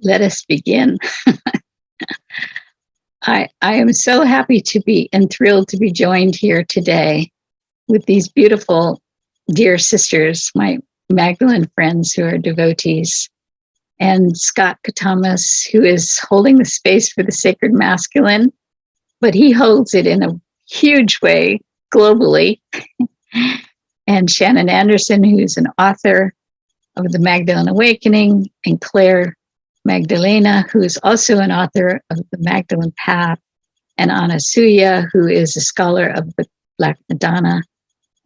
let us begin. I am so happy to be and thrilled to be joined here today with these beautiful, dear sisters, my Magdalene friends who are devotees, and Scott Katamas, who is holding the space for the sacred masculine, but he holds it in a huge way globally. And Shannon Andersen, who's an author of the Magdalen Awakening, and Claire Magdalene, who is also an author of the Magdalen Path, and Anasuya, who is a scholar of the Black Madonna,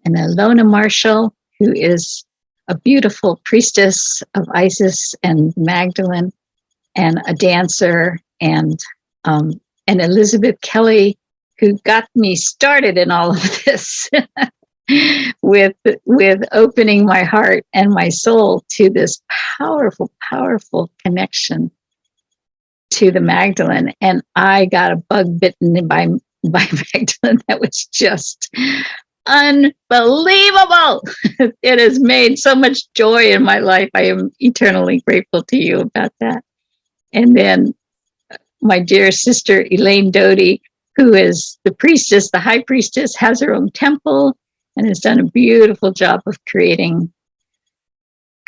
and Ilona Marshall, who is a beautiful priestess of Isis and Magdalene, and a dancer, and Elizabeth Kelley, who got me started in all of this with opening my heart and my soul to this powerful, powerful connection to the Magdalene. And I got a bug bitten by Magdalene that was just unbelievable. It has made so much joy in my life. I am eternally grateful to you about that. And then my dear sister, Elaine Doty, who is the priestess, the high priestess, has her own temple and has done a beautiful job of creating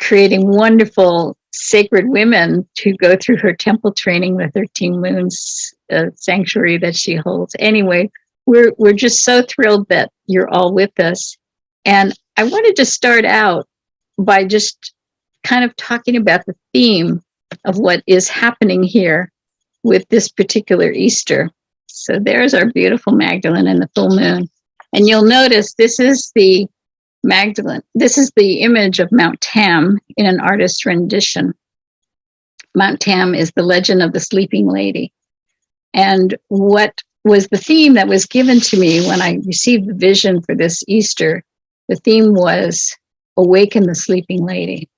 wonderful sacred women to go through her temple training, the 13 Moons sanctuary that she holds. Anyway, we're just so thrilled that you're all with us. And I wanted to start out by just kind of talking about the theme of what is happening here with this particular Easter. So there's our beautiful Magdalene in the full moon. And you'll notice this is the Magdalene. This is the image of Mount Tam in an artist's rendition. Mount Tam is the legend of the sleeping lady. And what was the theme that was given to me when I received the vision for this Easter? The theme was Awaken the Sleeping Lady.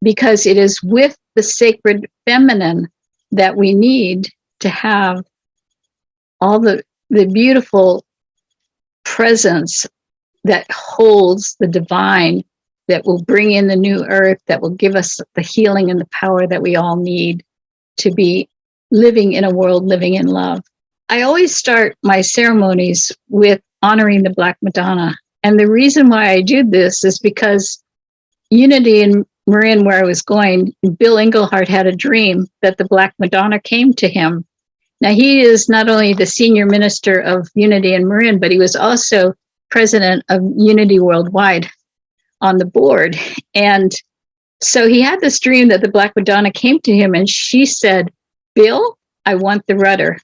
Because it is with the sacred feminine that we need to have all the beautiful presence that holds the divine, that will bring in the new earth, that will give us the healing and the power that we all need to be living in a world, living in love. I always start my ceremonies with honoring the Black Madonna. And the reason why I do this is because Unity in Marin, where I was going, Bill Englehart had a dream that the Black Madonna came to him. Now, he is not only the senior minister of Unity in Marin, but he was also president of Unity Worldwide on the board. And so he had this dream that the Black Madonna came to him and she said, Bill, I want the rudder.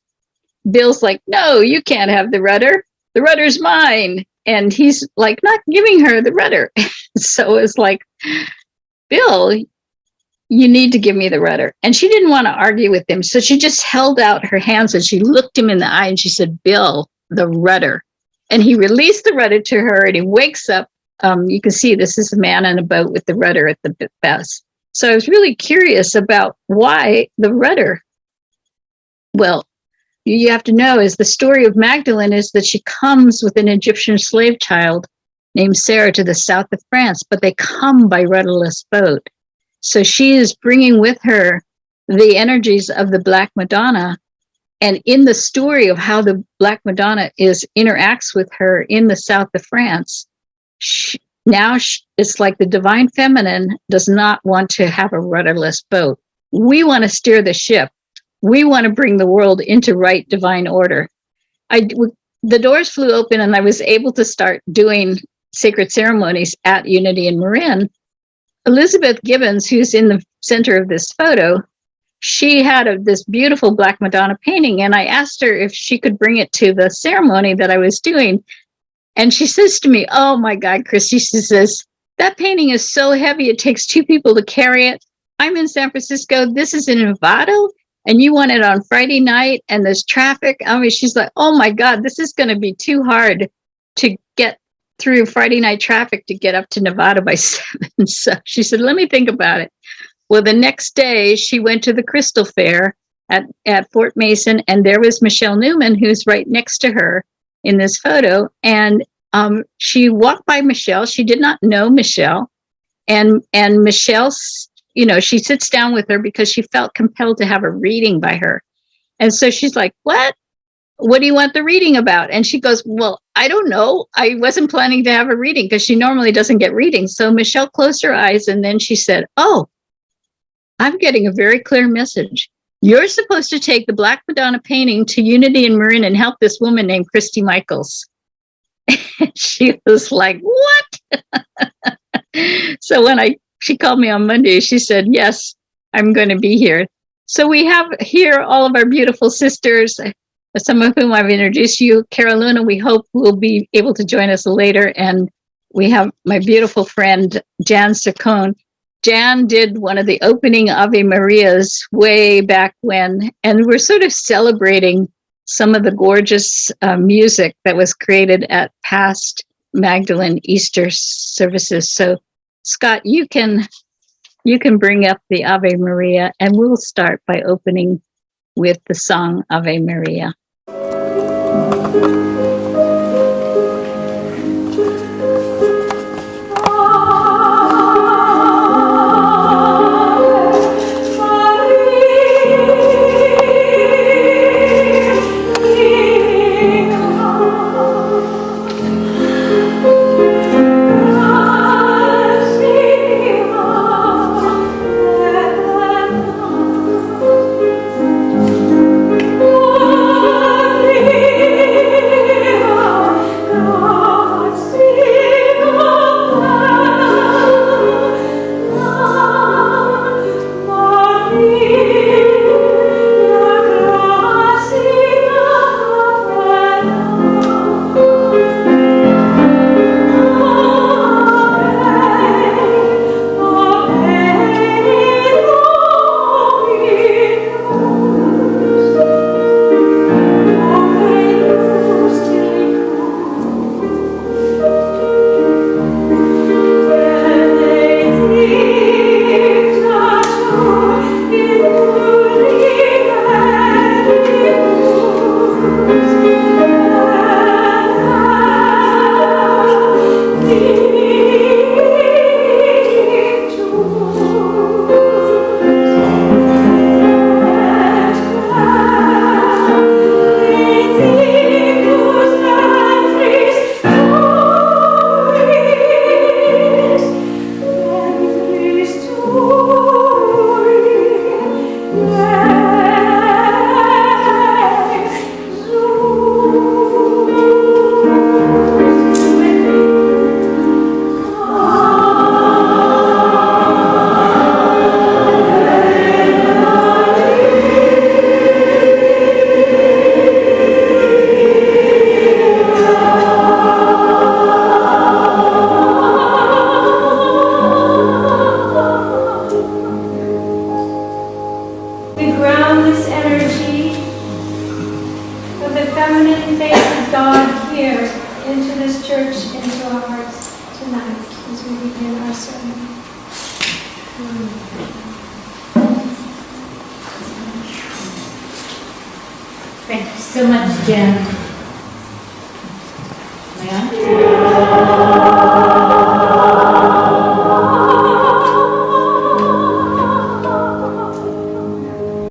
Bill's like, no, you can't have the rudder. The rudder's mine. And he's like, not giving her the rudder. So it's like, Bill, you need to give me the rudder. And she didn't want to argue with him. So she just held out her hands and she looked him in the eye and she said, Bill, the rudder. And he released the rudder to her and he wakes up. You can see this is a man on a boat with the rudder at the best. So I was really curious about why the rudder. Well, you have to know is the story of Magdalene is that she comes with an Egyptian slave child named Sarah to the south of France, but they come by rudderless boat. So she is bringing with her the energies of the Black Madonna. And in the story of how the Black Madonna interacts with her in the south of France, it's like the divine feminine does not want to have a rudderless boat. We want to steer the ship. We want to bring the world into right divine order. The doors flew open and I was able to start doing sacred ceremonies at Unity in Marin. Elizabeth Gibbons, who's in the center of this photo, she had this beautiful Black Madonna painting, and I asked her if she could bring it to the ceremony that I was doing. And she says to me, oh my God, Christy, she says, that painting is so heavy, it takes 2 people to carry it. I'm in San Francisco, this is in Nevada, and you want it on Friday night, and there's traffic. I mean, she's like, oh my God, this is going to be too hard to get through Friday night traffic to get up to Nevada by 7. So she said, let me think about it. Well, the next day she went to the Crystal Fair at Fort Mason, and there was Michelle Newman, who's right next to her in this photo. And she walked by Michelle. She did not know Michelle. And Michelle, she sits down with her because she felt compelled to have a reading by her. And so she's like, what do you want the reading about? And she goes, well, I don't know. I wasn't planning to have a reading because she normally doesn't get readings. So Michelle closed her eyes and then she said, oh, I'm getting a very clear message. You're supposed to take the Black Madonna painting to Unity and Marin and help this woman named Christy Michaels. She was like, what? So when she called me on Monday, she said, yes, I'm going to be here. So we have here all of our beautiful sisters, some of whom I've introduced you. Ilona, we hope will be able to join us later. And we have my beautiful friend, Jan Saccone. Jan did one of the opening Ave Marias way back when, and we're sort of celebrating some of the gorgeous music that was created at past Magdalen Easter services. So, Scott, you can bring up the Ave Maria, and we'll start by opening with the song Ave Maria.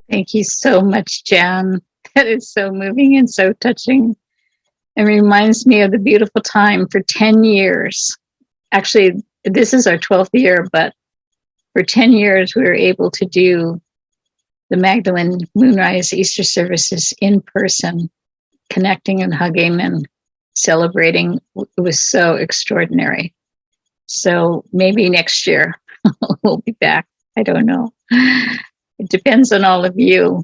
Thank you so much, Jan. That is so moving and so touching. It reminds me of the beautiful time for 10 years. Actually, this is our 12th year, but for 10 years, we were able to do the Magdalen Moonrise Easter services in person, connecting and hugging and celebrating. It was so extraordinary. So maybe next year we'll be back. I don't know. It depends on all of you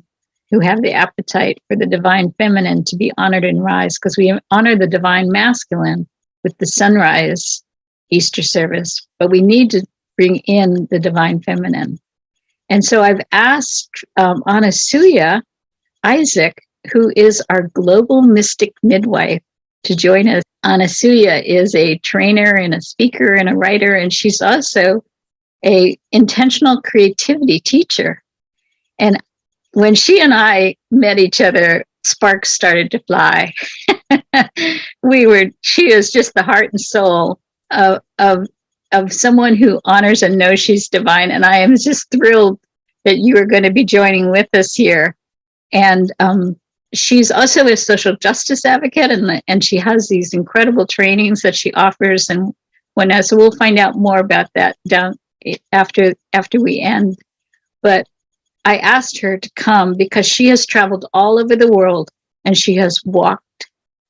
who have the appetite for the divine feminine to be honored and rise, because we honor the divine masculine with the sunrise Easter service, but we need to bring in the divine feminine. And so I've asked Anasuya, Isaac, who is our global mystic midwife, to join us. Anasuya is a trainer and a speaker and a writer, and she's also a intentional creativity teacher. And when she and I met each other, sparks started to fly. She is just the heart and soul of of someone who honors and knows she's divine. And I am just thrilled that you are going to be joining with us here. And she's also a social justice advocate, and she has these incredible trainings that she offers. And so we'll find out more about that down after we end. But I asked her to come because she has traveled all over the world, and she has walked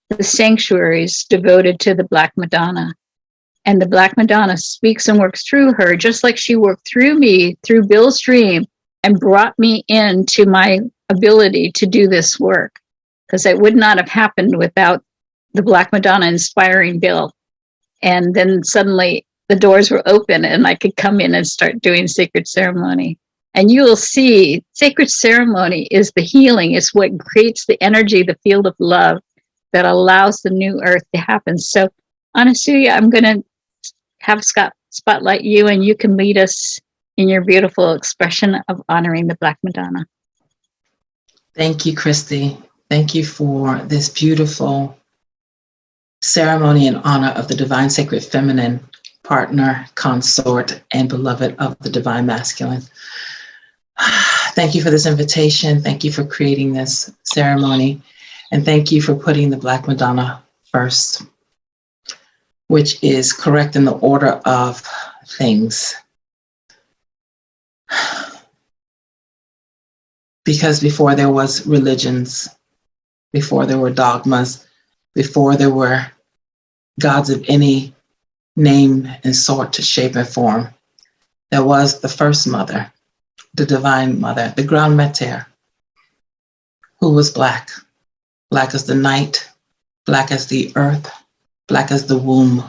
the sanctuaries devoted to the Black Madonna. And the Black Madonna speaks and works through her, just like she worked through me, through Bill's dream, and brought me into my ability to do this work. Because it would not have happened without the Black Madonna inspiring Bill. And then suddenly the doors were open and I could come in and start doing sacred ceremony. And you will see sacred ceremony is the healing. It's what creates the energy, the field of love that allows the new earth to happen. So Anasuya, I'm going to have Scott spotlight you, and you can lead us in your beautiful expression of honoring the Black Madonna. Thank you, Christy. Thank you for this beautiful ceremony in honor of the divine sacred feminine, partner, consort, and beloved of the divine masculine. Thank you for this invitation. Thank you for creating this ceremony. And thank you for putting the Black Madonna first, which is correct in the order of things. Because before there was religions, before there were dogmas, before there were gods of any name and sort, shape, and form, there was the first mother, the divine mother, the Grand Mater, who was Black. Black as the night, Black as the earth, Black as the womb,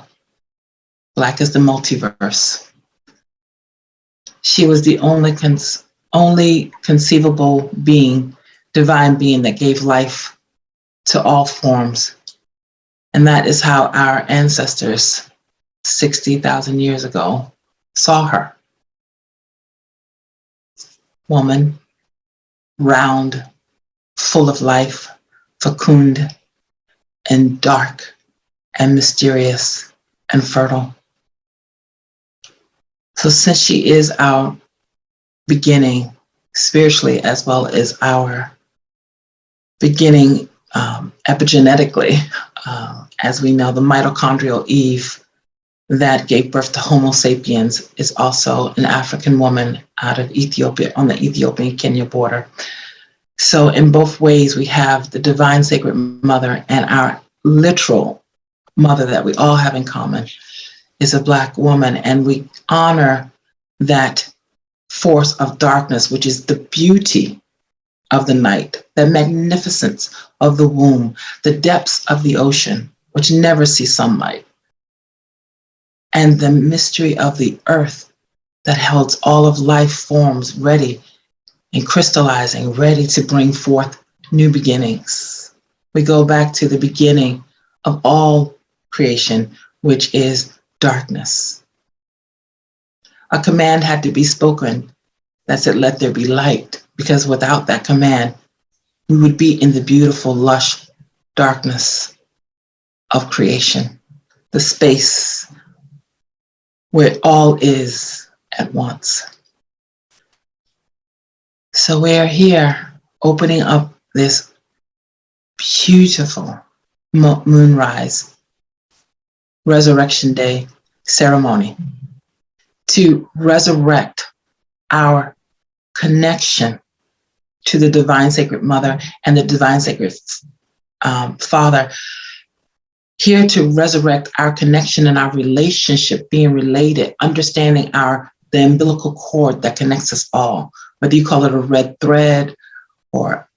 Black as the multiverse. She was the only conceivable being, divine being, that gave life to all forms. And that is how our ancestors 60,000 years ago saw her. Woman, round, full of life, fecund, and dark, and mysterious, and fertile. So since she is our beginning, spiritually, as well as our beginning epigenetically, as we know, the mitochondrial Eve that gave birth to Homo sapiens is also an African woman out of Ethiopia, on the Ethiopian-Kenya border. So in both ways, we have the divine sacred mother, and our literal mother that we all have in common is a Black woman. And we honor that force of darkness, which is the beauty of the night, the magnificence of the womb, the depths of the ocean, which never see sunlight, and the mystery of the earth that holds all of life forms ready and crystallizing, ready to bring forth new beginnings. We go back to the beginning of all creation, which is darkness. A command had to be spoken that said, "Let there be light," because without that command, we would be in the beautiful, lush darkness of creation, the space where all is at once. So we are here opening up this beautiful Moonrise Resurrection Day ceremony to resurrect our connection to the divine sacred mother and the divine sacred father, here to resurrect our connection and our relationship, being related, understanding the umbilical cord that connects us all, whether you call it a red thread or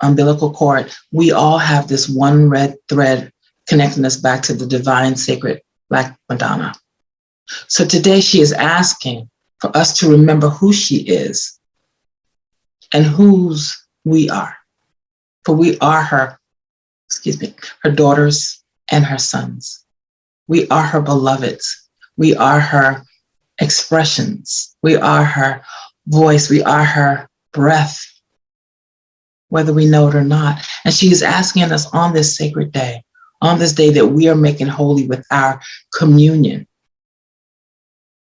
umbilical cord. We all have this one red thread connecting us back to the divine sacred Black Madonna. So today she is asking for us to remember who she is and whose we are. For we are her daughters and her sons. We are her beloveds. We are her expressions. We are her voice. We are her breath, whether we know it or not. And she is asking us on this sacred day, on this day that we are making holy with our communion.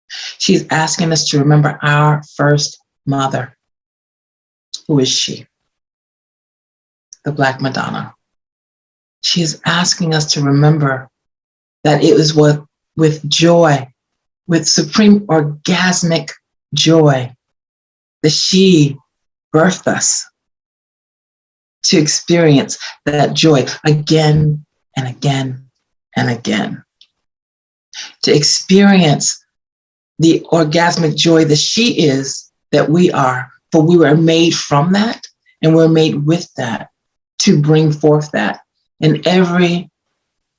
She's asking us to remember our first mother. Who is she? The Black Madonna. She is asking us to remember that it was with joy, with supreme orgasmic joy, that she birthed us to experience that joy again and again and again. To experience the orgasmic joy that she is, that we are, for we were made from that and we're made with that to bring forth that in every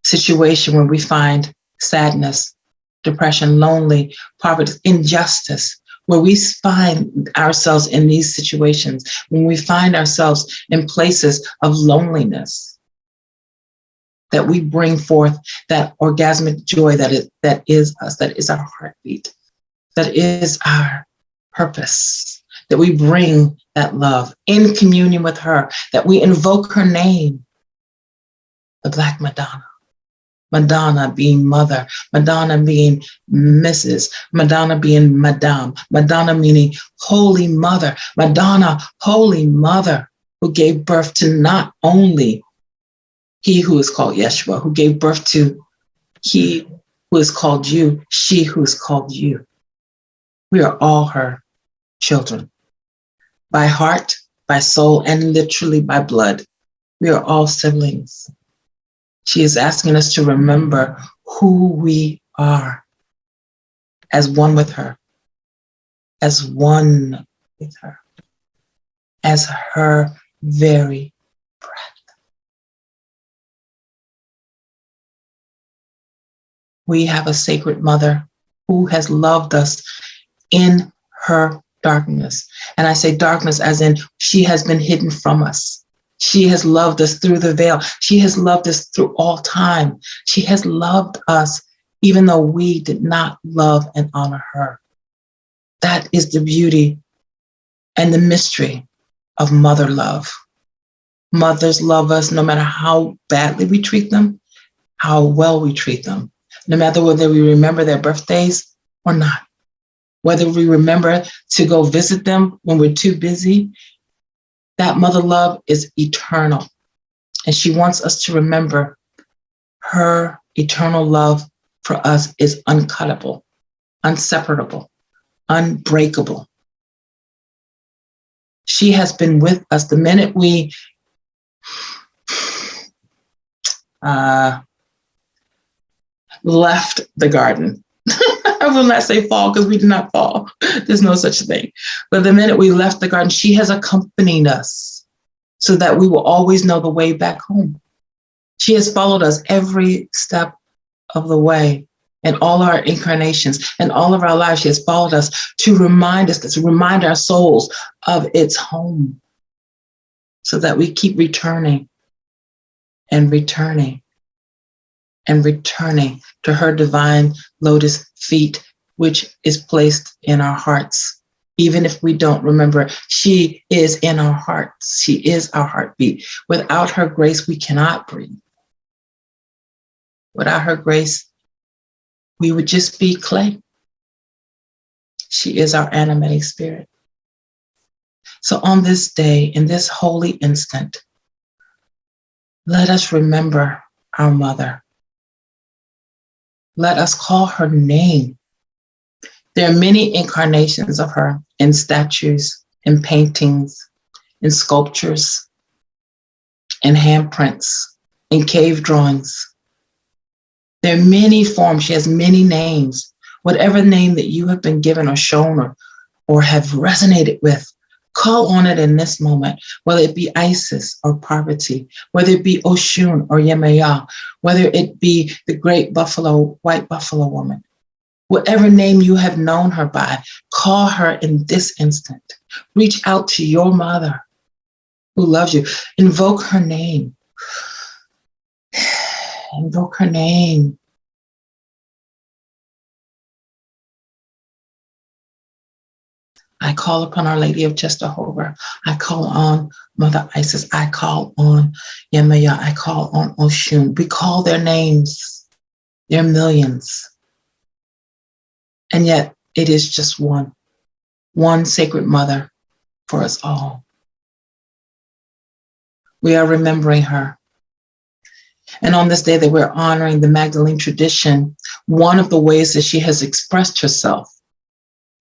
situation where we find sadness, depression, lonely, poverty, injustice, where we find ourselves in these situations, when we find ourselves in places of loneliness, that we bring forth that orgasmic joy that is us, that is our heartbeat, that is our purpose, that we bring that love in communion with her, that we invoke her name, the Black Madonna. Madonna being mother, Madonna being Mrs., Madonna being Madame, Madonna meaning holy mother, Madonna, holy mother, who gave birth to not only he who is called Yeshua, who gave birth to he who is called you, she who is called you. We are all her children. By heart, by soul, and literally by blood. We are all siblings. She is asking us to remember who we are as one with her, as one with her, as her very breath. We have a sacred mother who has loved us in her darkness. And I say darkness as in she has been hidden from us. She has loved us through the veil. She has loved us through all time. She has loved us even though we did not love and honor her. That is the beauty and the mystery of mother love. Mothers love us no matter how badly we treat them, how well we treat them, no matter whether we remember their birthdays or not, whether we remember to go visit them when we're too busy. That mother love is eternal. And she wants us to remember her eternal love for us is uncuttable, inseparable, unbreakable. She has been with us the minute we left the garden. I will not say fall because we did not fall. There's no such thing. But the minute we left the garden, she has accompanied us so that we will always know the way back home. She has followed us every step of the way in all our incarnations and all of our lives. She has followed us to remind us, to remind our souls of its home so that we keep returning and returning and returning to her divine lotus feet, which is placed in our hearts. Even if we don't remember, she is in our hearts. She is our heartbeat. Without her grace, we cannot breathe. Without her grace, we would just be clay. She is our animating spirit. So on this day, in this holy instant, let us remember our mother. Let us call her name. There are many incarnations of her in statues, in paintings, in sculptures, in handprints, in cave drawings. There are many forms. She has many names. Whatever name that you have been given or shown or have resonated with, call on it in this moment, whether it be Isis or Parvati, whether it be Oshun or Yemaya, whether it be the great buffalo, white buffalo woman. Whatever name you have known her by, call her in this instant. Reach out to your mother who loves you. Invoke her name. Invoke her name. I call upon Our Lady of Chesterhover. I call on Mother Isis. I call on Yemaya. I call on Oshun. We call their names. There are millions. And yet it is just one sacred mother for us all. We are remembering her. And on this day that we're honoring the Magdalene tradition, one of the ways that she has expressed herself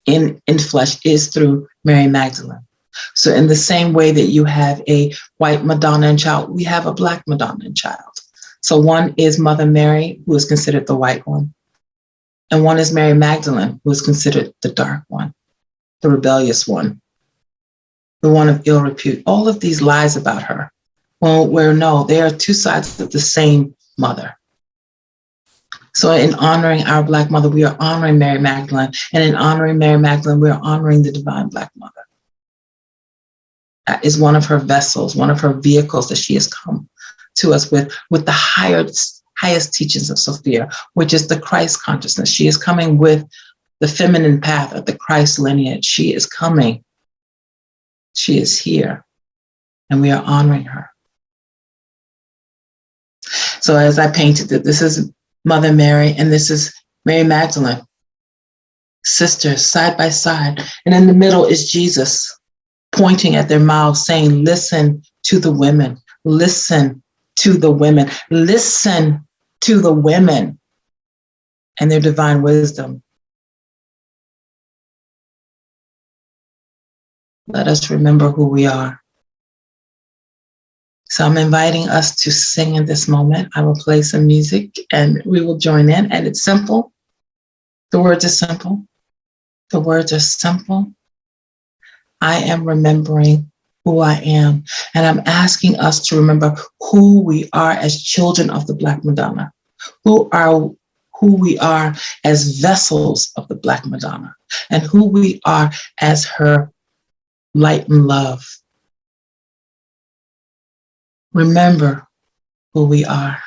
in flesh is through Mary Magdalene. So in the same way that you have a white Madonna and child, we have a black Madonna and child. So one is Mother Mary, who is considered the white one. And one is Mary Magdalene, who is considered the dark one, the rebellious one, the one of ill repute. All of these lies about her. Well, where no, they are two sides of the same mother. So in honoring our Black mother, we are honoring Mary Magdalene. And in honoring Mary Magdalene, we are honoring the divine Black mother. That is one of her vessels, one of her vehicles that she has come to us with the highest teachings of Sophia, which is the Christ consciousness. She is coming with the feminine path of the Christ lineage. She is coming. She is here. And we are honoring her. So as I painted it, this is Mother Mary, and this is Mary Magdalene, sisters side by side. And in the middle is Jesus pointing at their mouths saying, listen to the women, listen to the women, listen to the women and their divine wisdom. Let us remember who we are. So I'm inviting us to sing in this moment. I will play some music and we will join in. And it's simple. The words are simple. The words are simple. I am remembering who I am. And I'm asking us to remember who we are as children of the Black Madonna, who we are as vessels of the Black Madonna, and who we are as her light and love. Remember who we are.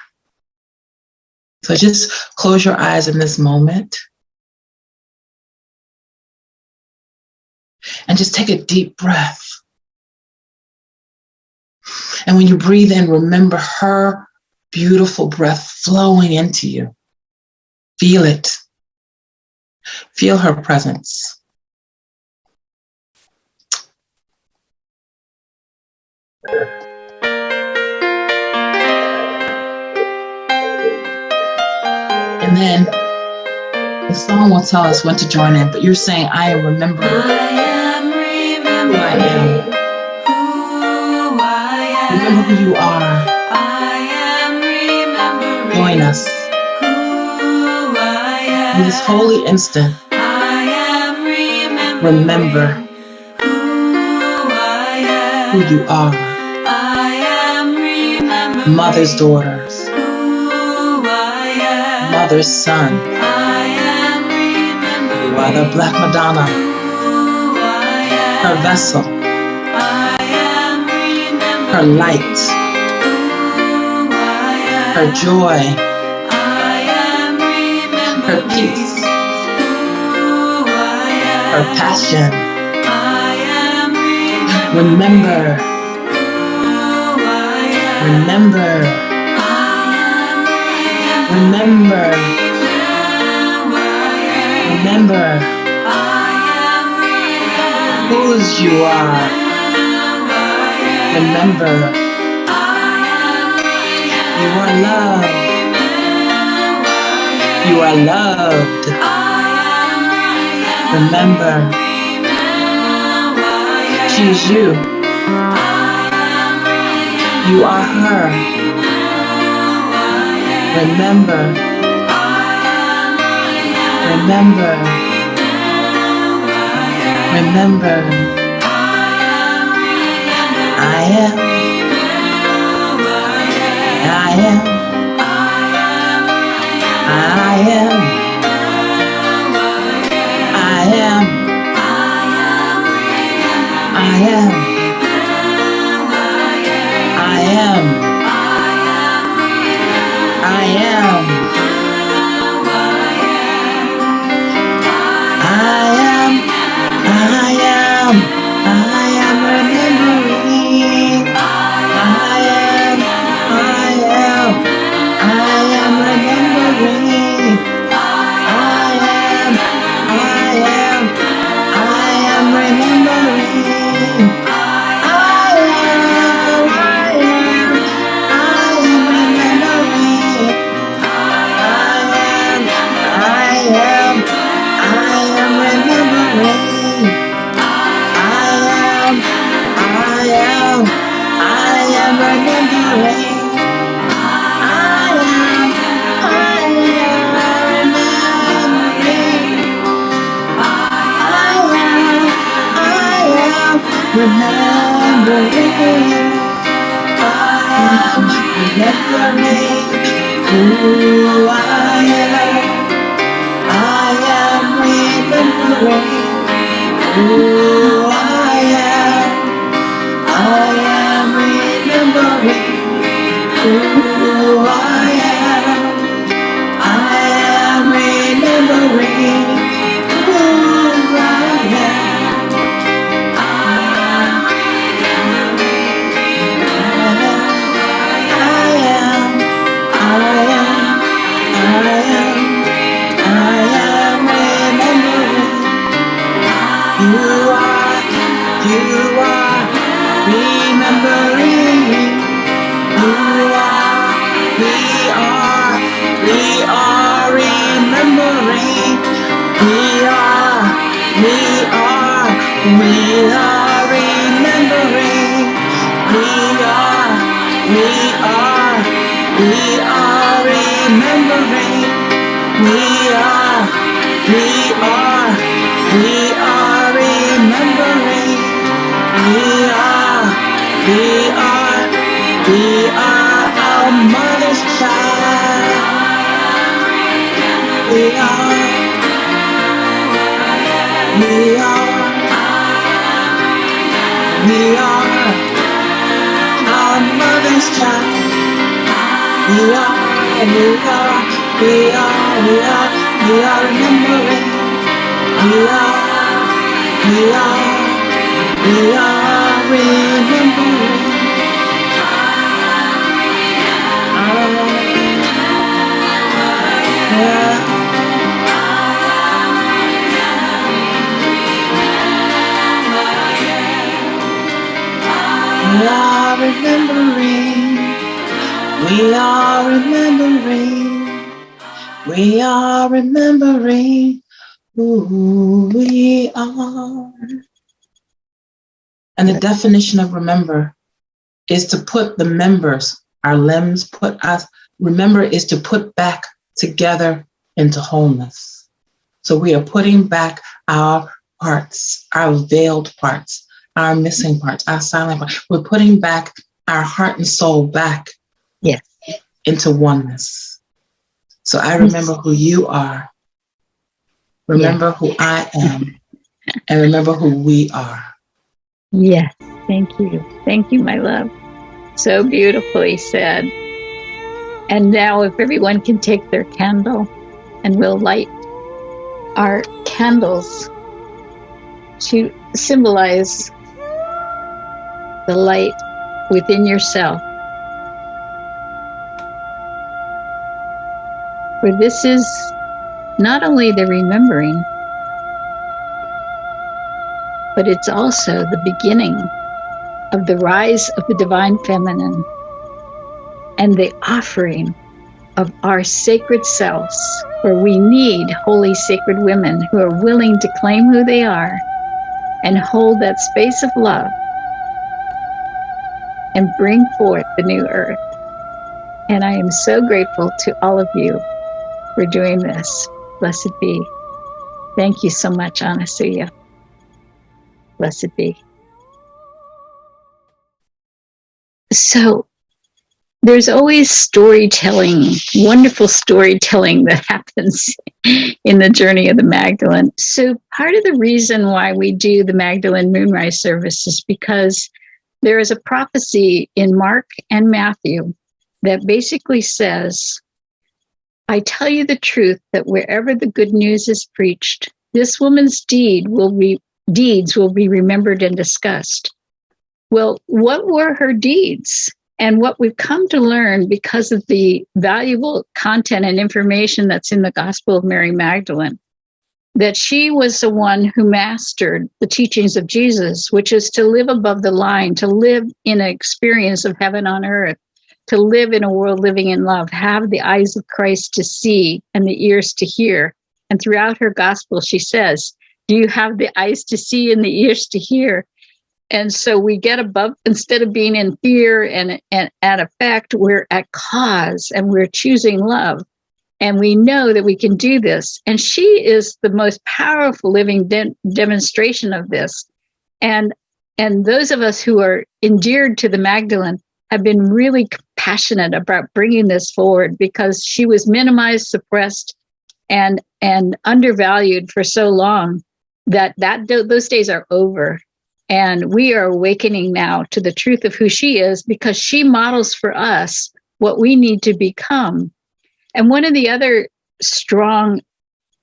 So just close your eyes in this moment and just take a deep breath. And when you breathe in, remember her beautiful breath flowing into you. Feel it. Feel her presence. And then the song will tell us when to join in, but you're saying, I am remembering who I am. Remember who you are. Join us in this holy instant. Remember who you are. Mother's daughters. Mother's son. You are the Black Madonna. Her vessel. Her light. Her joy. Her peace. Her passion. Remember. Remember. Remember. Remember whose you are. Remember you are loved. You are loved. Remember she's you. You are her. Remember. Remember. Remember. I am. I am. I am. I am. I am. I am. I am. I am. I am. remembering. I'm remembering who I am. I am remembering who I am. I am remembering who I am. I am remembering who I am. I am remembering. You are remembering. We are remembering. We are remembering. We are remembering. We are remembering. We are our mother's child. We are our mother's child. We are remembering. We are remembering. We are remembering. We are remembering. We are remembering who we are. And the definition of remember is to put the members, our limbs, remember is to put back together into wholeness. So we are putting back our parts, our veiled parts, our missing parts, our silent parts. We're putting back our heart and soul back into oneness. So I remember who you are, remember who I am, and remember who we are. Yes, thank you. Thank you, my love. So beautifully said. And now if everyone can take their candle, and we'll light our candles to symbolize the light within yourself. For this is not only the remembering, but it's also the beginning of the rise of the divine feminine and the offering of our sacred selves, where we need holy sacred women who are willing to claim who they are and hold that space of love and bring forth the new earth. And I am so grateful to all of you for doing this. Blessed be. Thank you so much, Anasuya. Blessed be. So there's always storytelling, wonderful storytelling that happens in the journey of the Magdalene. So part of the reason why we do the Magdalene Moonrise service is because there is a prophecy in Mark and Matthew that basically says, I tell you the truth that wherever the good news is preached, this woman's deeds will be remembered and discussed. Well, what were her deeds? And what we've come to learn because of the valuable content and information that's in the Gospel of Mary Magdalene, that she was the one who mastered the teachings of Jesus, which is to live above the line, to live in an experience of heaven on earth, to live in a world living in love, have the eyes of Christ to see and the ears to hear. And throughout her gospel, she says, do you have the eyes to see and the ears to hear? And so we get above, instead of being in fear and at effect, we're at cause and we're choosing love. And we know that we can do this. And she is the most powerful living demonstration of this. And And those of us who are endeared to the Magdalene have been really passionate about bringing this forward, because she was minimized, suppressed, and undervalued for so long that those days are over. And we are awakening now to the truth of who she is, because she models for us what we need to become. And one of the other strong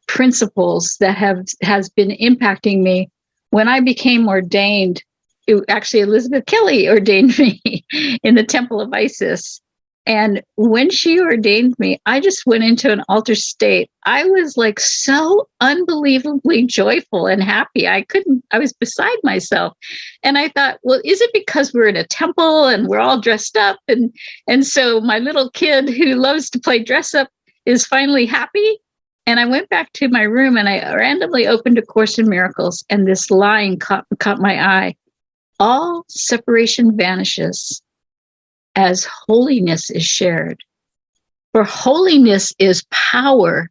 principles that has been impacting me, when I became ordained, actually Elizabeth Kelley ordained me in the Temple of Isis. And when she ordained me, I just went into an altered state. I was like so unbelievably joyful and happy. I was beside myself. And I thought, well, is it because we're in a temple and we're all dressed up? And so my little kid who loves to play dress up is finally happy? And I went back to my room and I randomly opened A Course in Miracles, and this line caught my eye. All separation vanishes as holiness is shared. For holiness is power,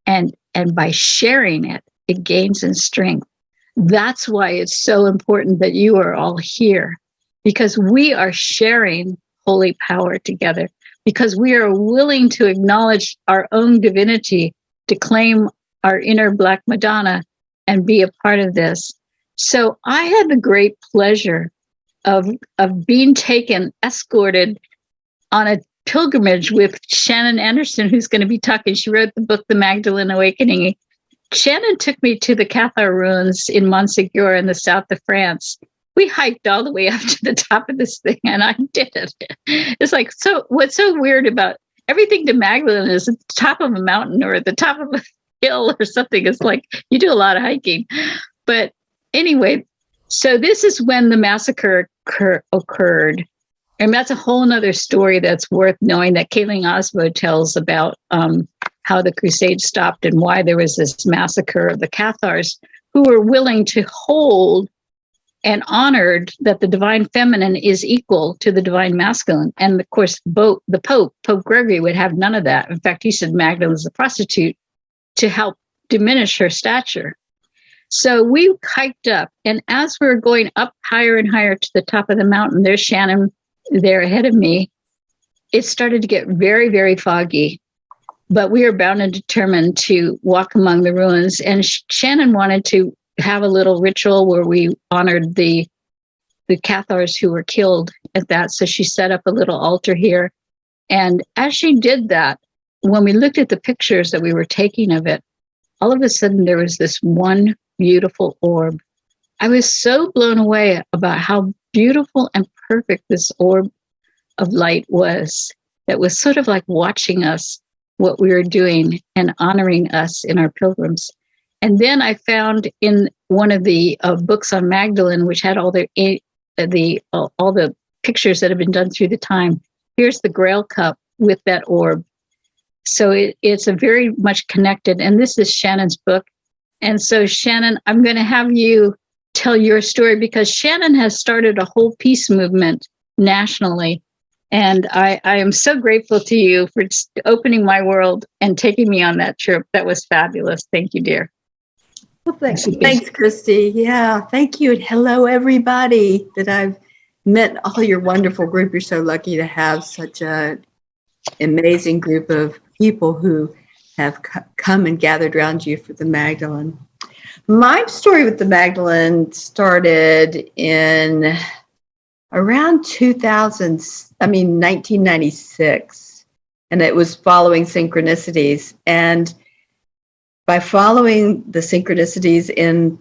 and by sharing it, it gains in strength. That's why it's so important that you are all here, because we are sharing holy power together, because we are willing to acknowledge our own divinity, to claim our inner Black Madonna and be a part of this. So I had the great pleasure of being escorted on a pilgrimage with Shannon Andersen, who's going to be talking. She wrote the book, The Magdalen Awakening. Shannon took me to the Cathar ruins in Montségur in the south of France. We hiked all the way up to the top of this thing, and I did it. It's like, so what's so weird about everything to Magdalene is at the top of a mountain or at the top of a hill or something. It's like you do a lot of hiking. But anyway, so this is when the massacre occurred. And that's a whole nother story that's worth knowing, that Kayleen Osbo tells about how the Crusade stopped and why there was this massacre of the Cathars, who were willing to hold and honored that the divine feminine is equal to the divine masculine. And of course, Pope Gregory would have none of that. In fact, he said Magdalene is a prostitute to help diminish her stature. So we hiked up, and as we were going up higher and higher to the top of the mountain, there's Shannon there ahead of me. It started to get very, very foggy, but we were bound and determined to walk among the ruins. And Shannon wanted to have a little ritual where we honored the Cathars who were killed at that. So she set up a little altar here. And as she did that, when we looked at the pictures that we were taking of it, all of a sudden there was this one beautiful orb. I was so blown away about how beautiful and perfect this orb of light was, that was sort of like watching us, what we were doing, and honoring us in our pilgrims. And then I found in one of the books on Magdalene, which had all the pictures that have been done through the time, here's the Grail cup with that orb. So it's a very much connected, and this is Shannon's book. And so Shannon, I'm going to have you tell your story, because Shannon has started a whole peace movement nationally. And I am so grateful to you for opening my world and taking me on that trip. That was fabulous. Thank you, dear. Well, thanks, Christy. Yeah, thank you. And hello, everybody that I've met, all your wonderful group. You're so lucky to have such an amazing group of people who have come and gathered around you for the Magdalene. My story with the Magdalene started in around 1996, and it was following synchronicities. And by following the synchronicities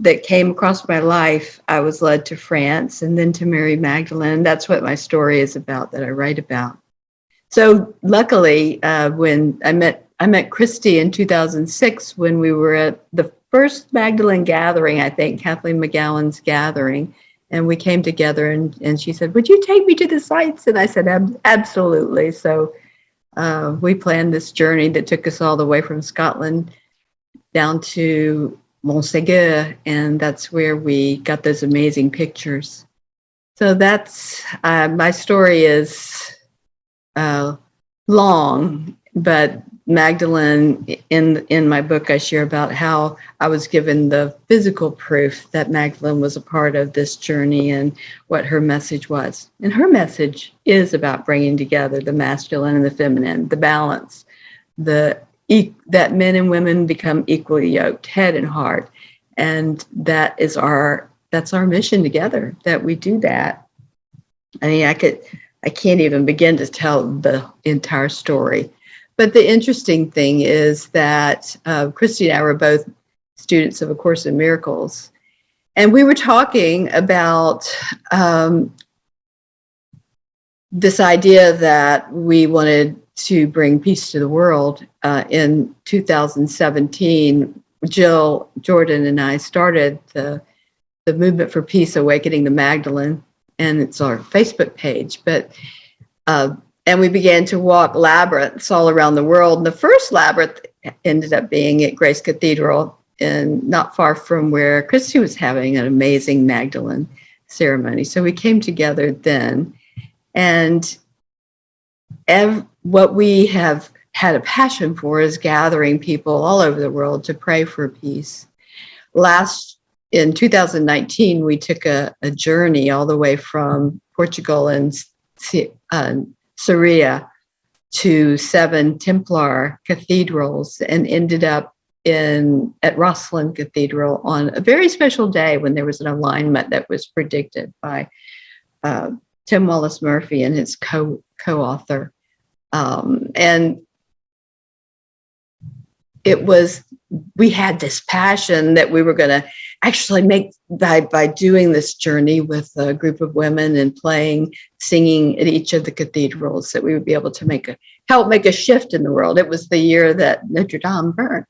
that came across my life, I was led to France and then to Mary Magdalene. That's what my story is about, that I write about. So luckily, when I met Christy in 2006, when we were at the first Magdalene gathering, I think, Kathleen McGowan's gathering, and we came together, and she said, would you take me to the sites? And I said, absolutely. So we planned this journey that took us all the way from Scotland down to Montségur, and that's where we got those amazing pictures. So that's, my story is long, but Magdalene, in my book, I share about how I was given the physical proof that Magdalene was a part of this journey and what her message was. And her message is about bringing together the masculine and the feminine, the balance, that men and women become equally yoked, head and heart. And that's our mission together, that we do that. I mean, I can't even begin to tell the entire story. But the interesting thing is that Christy and I were both students of A Course in Miracles. And we were talking about this idea that we wanted to bring peace to the world. In 2017, Jill Jordan and I started the Movement for Peace, Awakening the Magdalene, and it's our Facebook page. And we began to walk labyrinths all around the world. And the first labyrinth ended up being at Grace Cathedral, and not far from where Christy was having an amazing Magdalene ceremony. So we came together then. And what we have had a passion for is gathering people all over the world to pray for peace. In 2019, we took a journey all the way from Portugal and Syria to 7 Templar cathedrals and ended up at Rosslyn Cathedral on a very special day when there was an alignment that was predicted by Tim Wallace Murphy and his co-author. And we had this passion that we were going to actually make by doing this journey with a group of women and singing at each of the cathedrals, that we would be able to help make a shift in the world. It was the year that Notre Dame burned.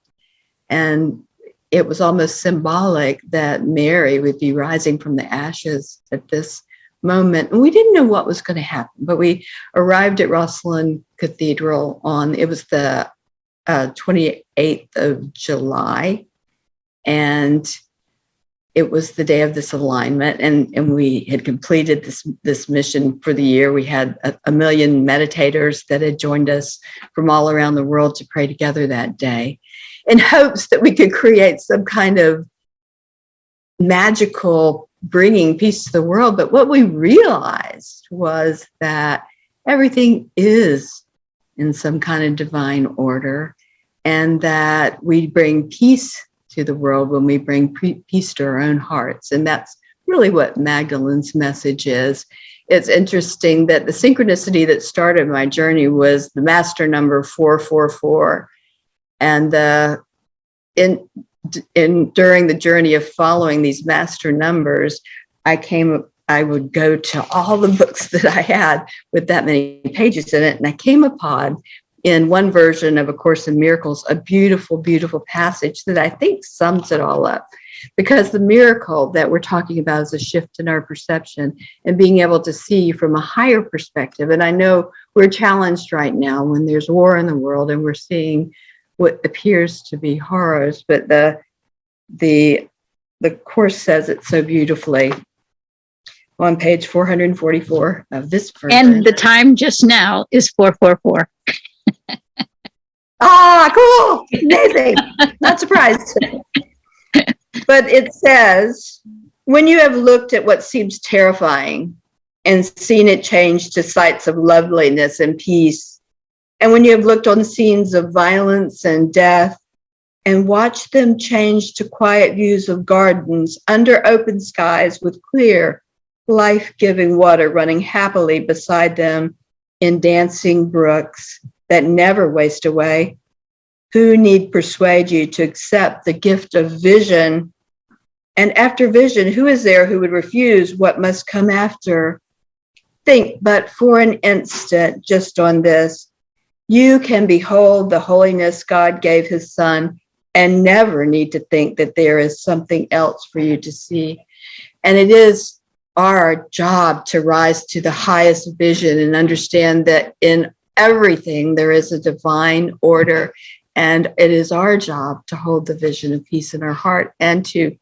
And it was almost symbolic that Mary would be rising from the ashes at this moment. And we didn't know what was going to happen, but we arrived at Rosslyn Cathedral it was the 28th of July. And it was the day of this alignment, and we had completed this mission for the year. We had a million meditators that had joined us from all around the world to pray together that day, in hopes that we could create some kind of magical bringing peace to the world. But what we realized was that everything is in some kind of divine order, and that we bring peace to the world when we bring peace to our own hearts. And that's really what Magdalene's message is. It's interesting that the synchronicity that started my journey was the master number 444. And during the journey of following these master numbers, I would go to all the books that I had with that many pages in it, and I came upon, in one version of A Course in Miracles, a beautiful, beautiful passage that I think sums it all up. Because the miracle that we're talking about is a shift in our perception and being able to see from a higher perspective. And I know we're challenged right now when there's war in the world and we're seeing what appears to be horrors, but the Course says it so beautifully on page 444 of this version. And the time just now is 444. Cool. Amazing. Not surprised. But it says, when you have looked at what seems terrifying and seen it change to sights of loveliness and peace, and when you have looked on scenes of violence and death and watched them change to quiet views of gardens under open skies with clear, life-giving water running happily beside them in dancing brooks that never waste away, who need persuade you to accept the gift of vision? And after vision, who is there who would refuse what must come after? Think but for an instant just on this. You can behold the holiness God gave his son and never need to think that there is something else for you to see. And it is our job to rise to the highest vision and understand that in everything there is a divine order, and it is our job to hold the vision of peace in our heart. And to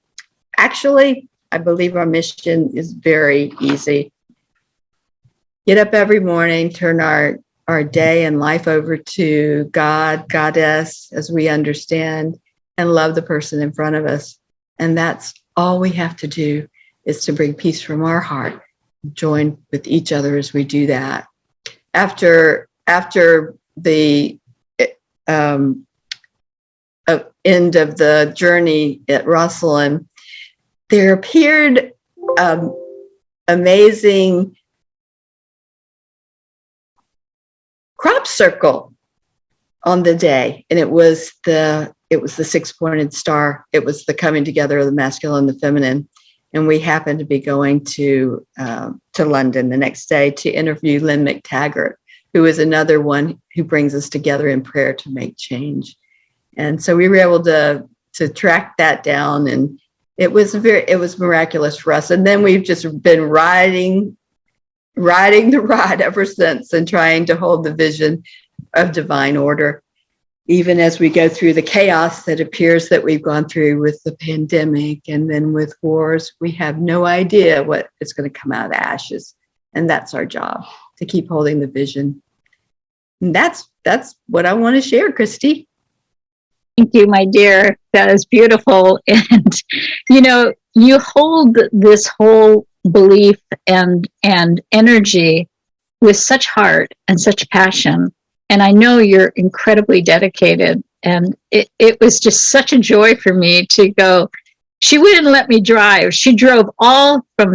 actually, I believe our mission is very easy. Get up every morning, turn our our day and life over to God, Goddess, as we understand, and love the person in front of us. And that's all we have to do, is to bring peace from our heart, join with each other as we do that. After the end of the journey at Rosalind, there appeared amazing crop circle on the day, and it was the six-pointed star. It was the coming together of the masculine and the feminine, and we happened to be going to London the next day to interview Lynn McTaggart, who is another one who brings us together in prayer to make change. And so we were able to track that down, and it was miraculous for us. And then we've just been riding the ride ever since, and trying to hold the vision of divine order, even as we go through the chaos that appears that we've gone through with the pandemic and then with wars. We have no idea what is going to come out of the ashes, and that's our job, to keep holding the vision. And that's what I want to share, Christy. Thank you, my dear. That is beautiful. And, you hold this whole belief and energy with such heart and such passion. And I know you're incredibly dedicated. And it was just such a joy for me to go. She wouldn't let me drive. She drove all from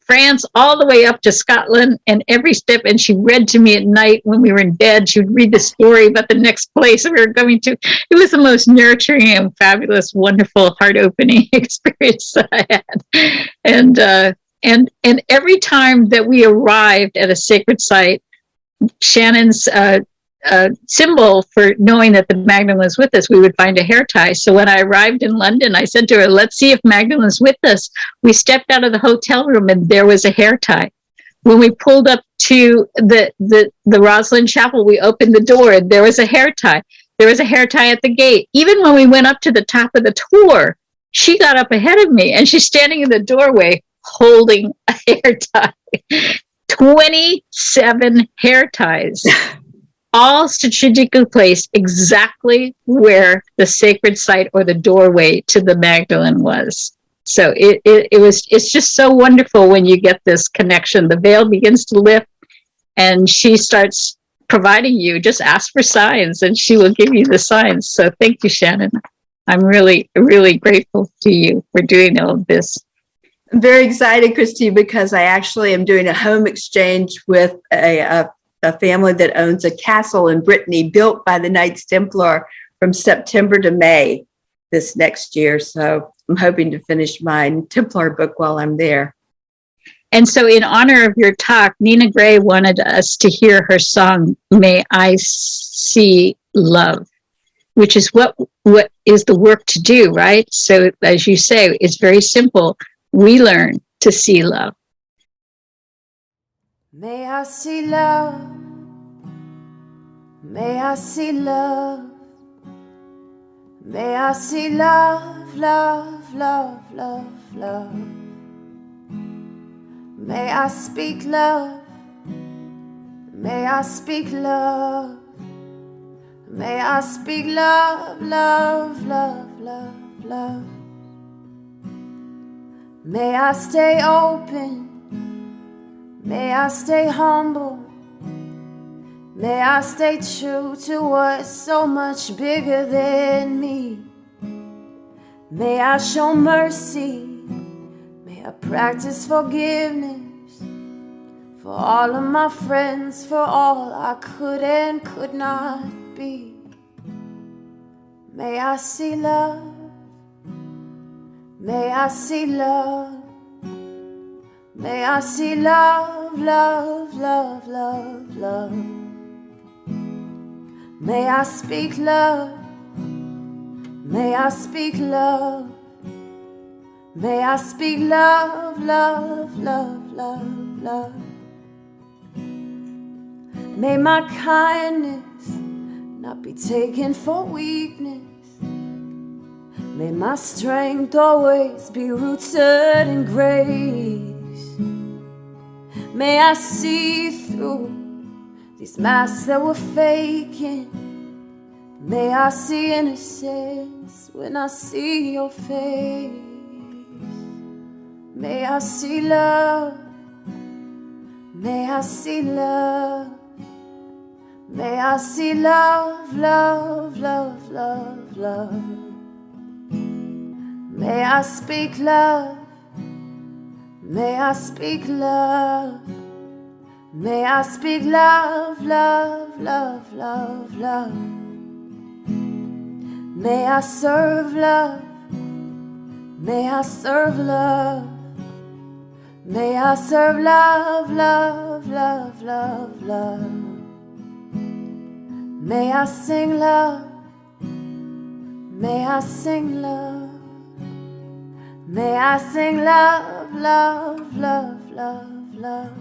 France all the way up to Scotland, and every step, and she read to me at night when we were in bed. She would read the story about the next place we were going to. It was the most nurturing and fabulous, wonderful, heart-opening experience that I had. And every time that we arrived at a sacred site, Shannon's symbol for knowing that the Magdalene was with us, we would find a hair tie. So when I arrived in London, I said to her, let's see if Magdalene's with us. We stepped out of the hotel room and there was a hair tie. When we pulled up to the Rosalind Chapel, we opened the door and there was a hair tie. There was a hair tie at the gate. Even when we went up to the top of the tour, she got up ahead of me and she's standing in the doorway holding a hair tie. 27 hair ties. All strategically placed exactly where the sacred site or the doorway to the Magdalene was. So it's just so wonderful when you get this connection. The veil begins to lift and she starts providing you. Just ask for signs and she will give you the signs. So thank you, Shannon. I'm really, really grateful to you for doing all of this. I'm very excited, Christy, because I actually am doing a home exchange with a family that owns a castle in Brittany built by the Knights Templar from September to May this next year. So I'm hoping to finish my Templar book while I'm there. And so in honor of your talk, Nina Gray wanted us to hear her song, May I See Love, which is what is the work to do, right? So as you say, it's very simple. We learn to see love. May I see love, may I see love, may I see love, love, love, love, love. May I speak love, may I speak love, may I speak love, love, love, love, love. May I stay open, may I stay humble, may I stay true to what's so much bigger than me. May I show mercy, may I practice forgiveness for all of my friends, for all I could and could not be. May I see love, may I see love, may I see love, love, love, love, love. May I speak love, may I speak love, may I speak love, love, love, love, love. May my kindness not be taken for weakness. May my strength always be rooted in grace. May I see through these masks that we're faking. May I see innocence when I see your face. May I see love. May I see love. May I see love, love, love, love, love. May I speak love. May I speak love. May I speak love, love, love, love, love. May I serve love. May I serve love. May I serve love, love, love, love, love. May I sing love. May I sing love. May I sing love, love, love, love, love.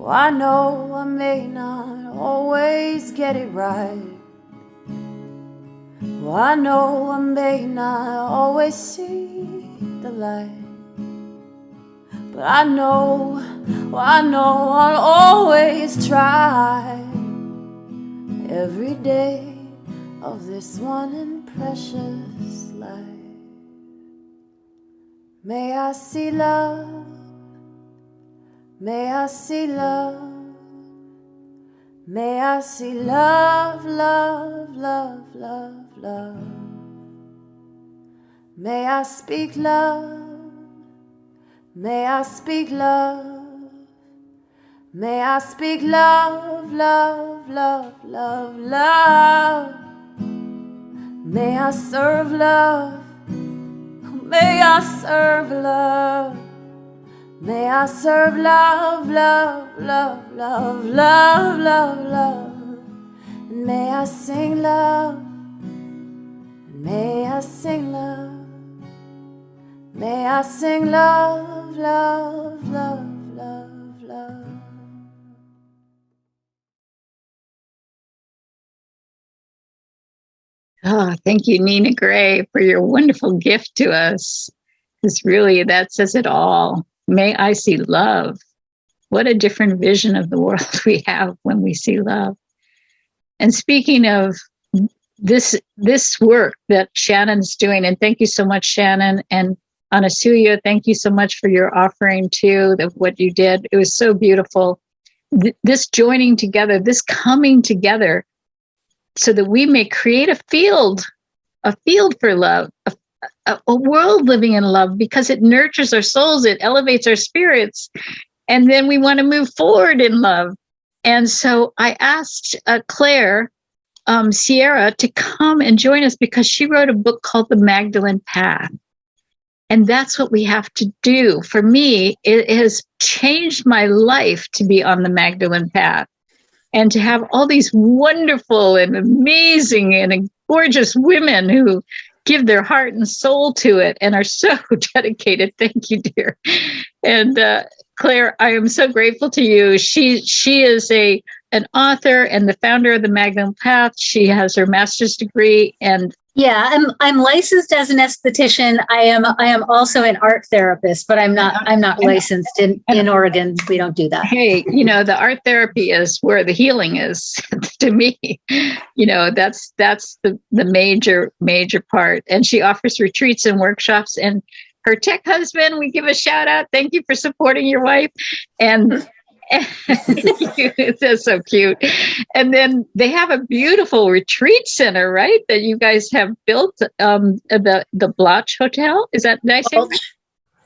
Oh, I know I may not always get it right. Oh, I know I may not always see the light. But I know I'll always try every day of this one and precious life. May I see love. May I see love. May I see love, love, love, love, love. May I speak love. May I speak love. May I speak love, love, love, love, love. May I serve love. May I serve love. May I serve love, love, love, love, love, love, love. And may I sing love. And may I sing love. May I sing love, love, love, love, love. Oh, thank you, Nina Gray, for your wonderful gift to us. Because really, that says it all. May I see love. What a different vision of the world we have when we see love. And speaking of this work that Shannon's doing, and thank you so much, Shannon, and Anasuya, thank you so much for your offering too, of what you did. It was so beautiful. This joining together, this coming together, so that we may create a field for love, a world living in love, because it nurtures our souls, it elevates our spirits, and then we want to move forward in love. And so I asked Claire Sierra to come and join us, because she wrote a book called The Magdalen Path. And that's what we have to do. For me, it has changed my life to be on the Magdalen Path and to have all these wonderful and amazing and gorgeous women who give their heart and soul to it and are so dedicated. Thank you, dear. And Claire, I am so grateful to you. She is an author and the founder of the Magdalen Path. She has her master's degree, and yeah, I'm licensed as an esthetician. I am also an art therapist, but I'm not licensed in Oregon. We don't do that. Hey, the art therapy is where the healing is to me. That's the major part. And she offers retreats and workshops, and her tech husband, we give a shout out. Thank you for supporting your wife. And that's so cute. And then they have a beautiful retreat center, right? That you guys have built, the Blotch Hotel. Is that nice?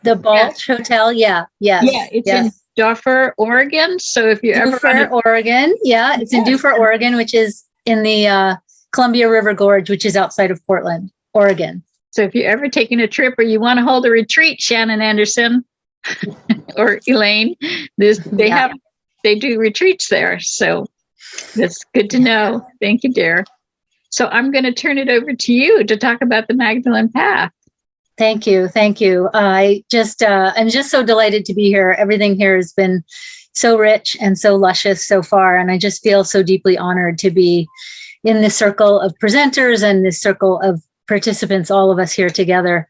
The Balch Hotel. Yeah. Yes. Yeah. It's in Duffer, Oregon. So if you ever Oregon. Yeah. It's in Duffer, Oregon, which is in the Columbia River Gorge, which is outside of Portland, Oregon. So if you're ever taking a trip or you want to hold a retreat, Shannon Andersen or Elaine, they do retreats there. So that's good to know. Thank you, dear. So I'm going to turn it over to you to talk about the Magdalen Path. Thank you. I'm just so delighted to be here. Everything here has been so rich and so luscious so far. And I just feel so deeply honored to be in this circle of presenters and this circle of participants, all of us here together.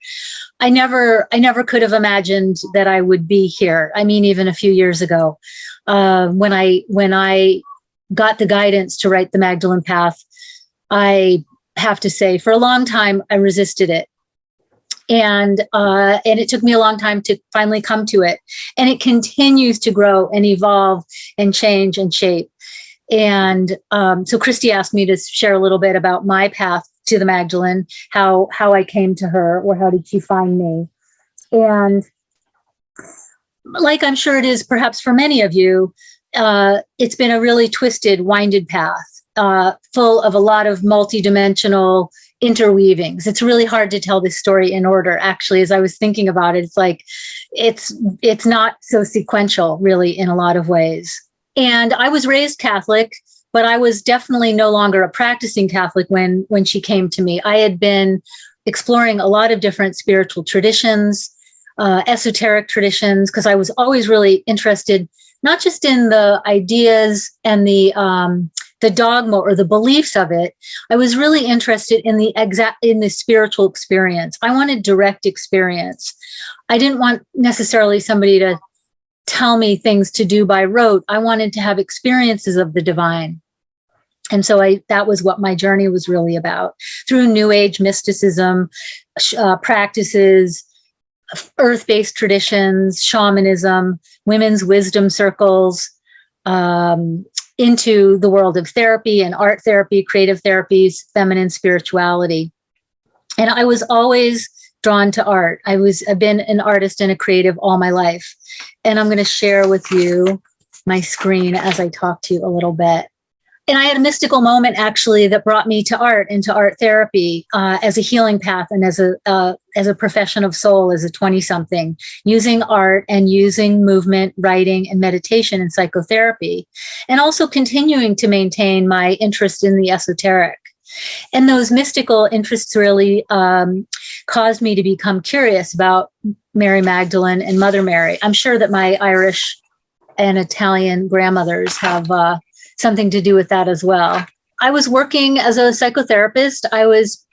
I never could have imagined that I would be here. I mean, even a few years ago, when I got the guidance to write the Magdalen Path, I have to say, for a long time, I resisted it. And it took me a long time to finally come to it. And it continues to grow and evolve and change and shape. And so Christy asked me to share a little bit about my path to the Magdalene, how I came to her, or how did she find me. And like I'm sure it is perhaps for many of you, it's been a really twisted, winded path, full of a lot of multidimensional interweavings. It's really hard to tell this story in order. Actually, as I was thinking about it, it's like it's not so sequential, really, in a lot of ways. And I was raised Catholic, but I was definitely no longer a practicing Catholic when she came to me. I had been exploring a lot of different spiritual traditions, esoteric traditions, because I was always really interested, not just in the ideas and the dogma or the beliefs of it. I was really interested in the spiritual experience. I wanted direct experience. I didn't want necessarily somebody to tell me things to do by rote. I wanted to have experiences of the divine. And so that was what my journey was really about, through New Age mysticism, practices, earth-based traditions, shamanism, women's wisdom circles, into the world of therapy and art therapy, creative therapies, feminine spirituality. And I was always drawn to art. I've been an artist and a creative all my life. And I'm going to share with you my screen as I talk to you a little bit. And I had a mystical moment, actually, that brought me to art and to art therapy as a healing path and as a profession of soul as a 20-something, using art and using movement, writing, and meditation and psychotherapy, and also continuing to maintain my interest in the esoteric. And those mystical interests really caused me to become curious about Mary Magdalene and Mother Mary. I'm sure that my Irish and Italian grandmothers have something to do with that as well. I was working as a psychotherapist. I was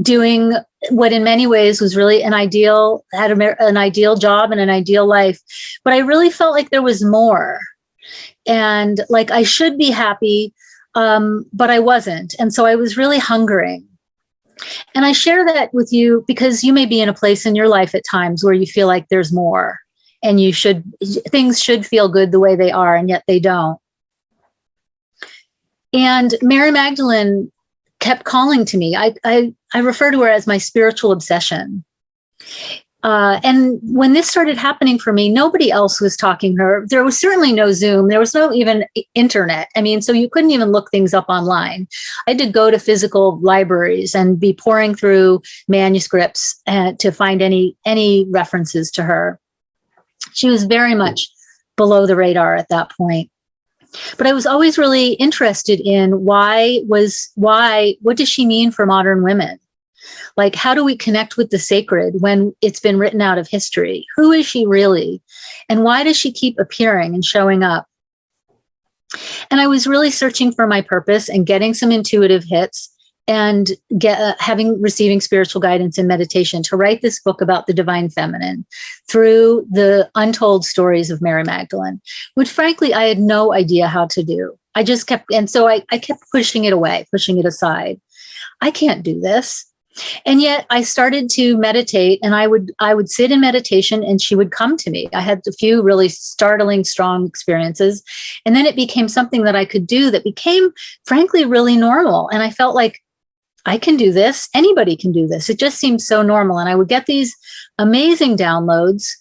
doing what in many ways was really an ideal job and an ideal life. But I really felt like there was more. And like I should be happy, but I wasn't. And so I was really hungering. And I share that with you because you may be in a place in your life at times where you feel like there's more and things should feel good the way they are, and yet they don't. And Mary Magdalene kept calling to me. I refer to her as my spiritual obsession. And when this started happening for me, nobody else was talking to her. There was certainly no Zoom. There was no even internet. I mean, so you couldn't even look things up online. I had to go to physical libraries and be pouring through manuscripts to find any references to her. She was very much below the radar at that point. But I was always really interested in what does she mean for modern women? Like, how do we connect with the sacred when it's been written out of history? Who is she really? And why does she keep appearing and showing up? And I was really searching for my purpose and getting some intuitive hits and receiving spiritual guidance and meditation to write this book about the divine feminine through the untold stories of Mary Magdalene, which frankly, I had no idea how to do. I kept pushing it away, pushing it aside. I can't do this. And yet I started to meditate, and I would sit in meditation and she would come to me. I had a few really startling, strong experiences. And then it became something that I could do that became, frankly, really normal. And I felt like, I can do this. Anybody can do this. It just seemed so normal. And I would get these amazing downloads,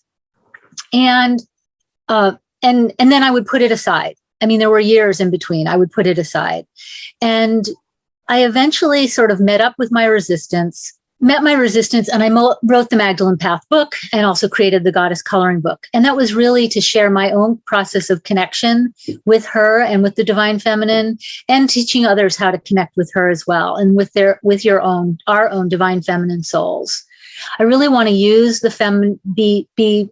and then I would put it aside. I mean, there were years in between. I would put it aside. And I eventually sort of met my resistance, and I wrote the Magdalen Path book and also created the Goddess Coloring book. And that was really to share my own process of connection with her and with the divine feminine, and teaching others how to connect with her as well, and with our own divine feminine souls. I really want to use the be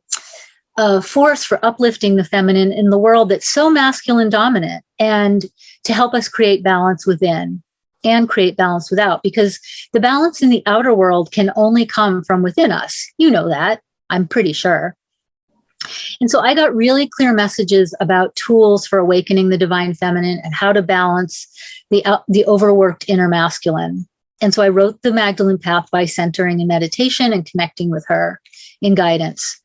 a force for uplifting the feminine in the world that's so masculine dominant, and to help us create balance within. and create balance without, because the balance in the outer world can only come from within us. You know that, I'm pretty sure. And so I got really clear messages about tools for awakening the divine feminine and how to balance the overworked inner masculine. And so I wrote the Magdalen Path by centering in meditation and connecting with her in guidance.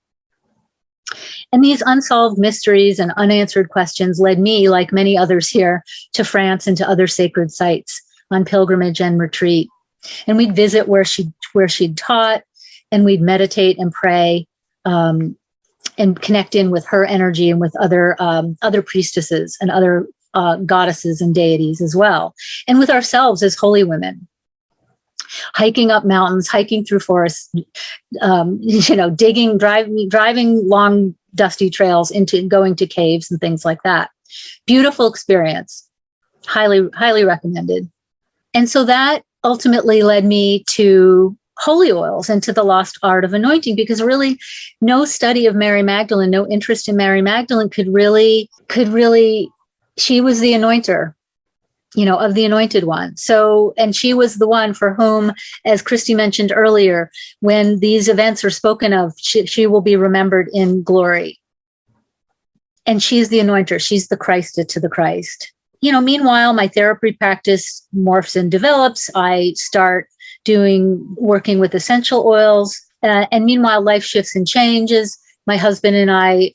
And these unsolved mysteries and unanswered questions led me, like many others here, to France and to other sacred sites on pilgrimage and retreat. And we'd visit where she'd taught, and we'd meditate and pray, and connect in with her energy and with other priestesses and other goddesses and deities as well, and with ourselves as holy women. Hiking up mountains, hiking through forests, digging, driving long dusty trails into going to caves and things like that. Beautiful experience, highly recommended. And so that ultimately led me to holy oils and to the lost art of anointing, because really no study of Mary Magdalene, no interest in Mary Magdalene could really, she was the anointer, of the anointed one. So, and she was the one for whom, as Christy mentioned earlier, when these events are spoken of, she will be remembered in glory. And she's the anointer. She's the Christed to the Christ. Meanwhile, my therapy practice morphs and develops. I start working with essential oils. And meanwhile, life shifts and changes. My husband and I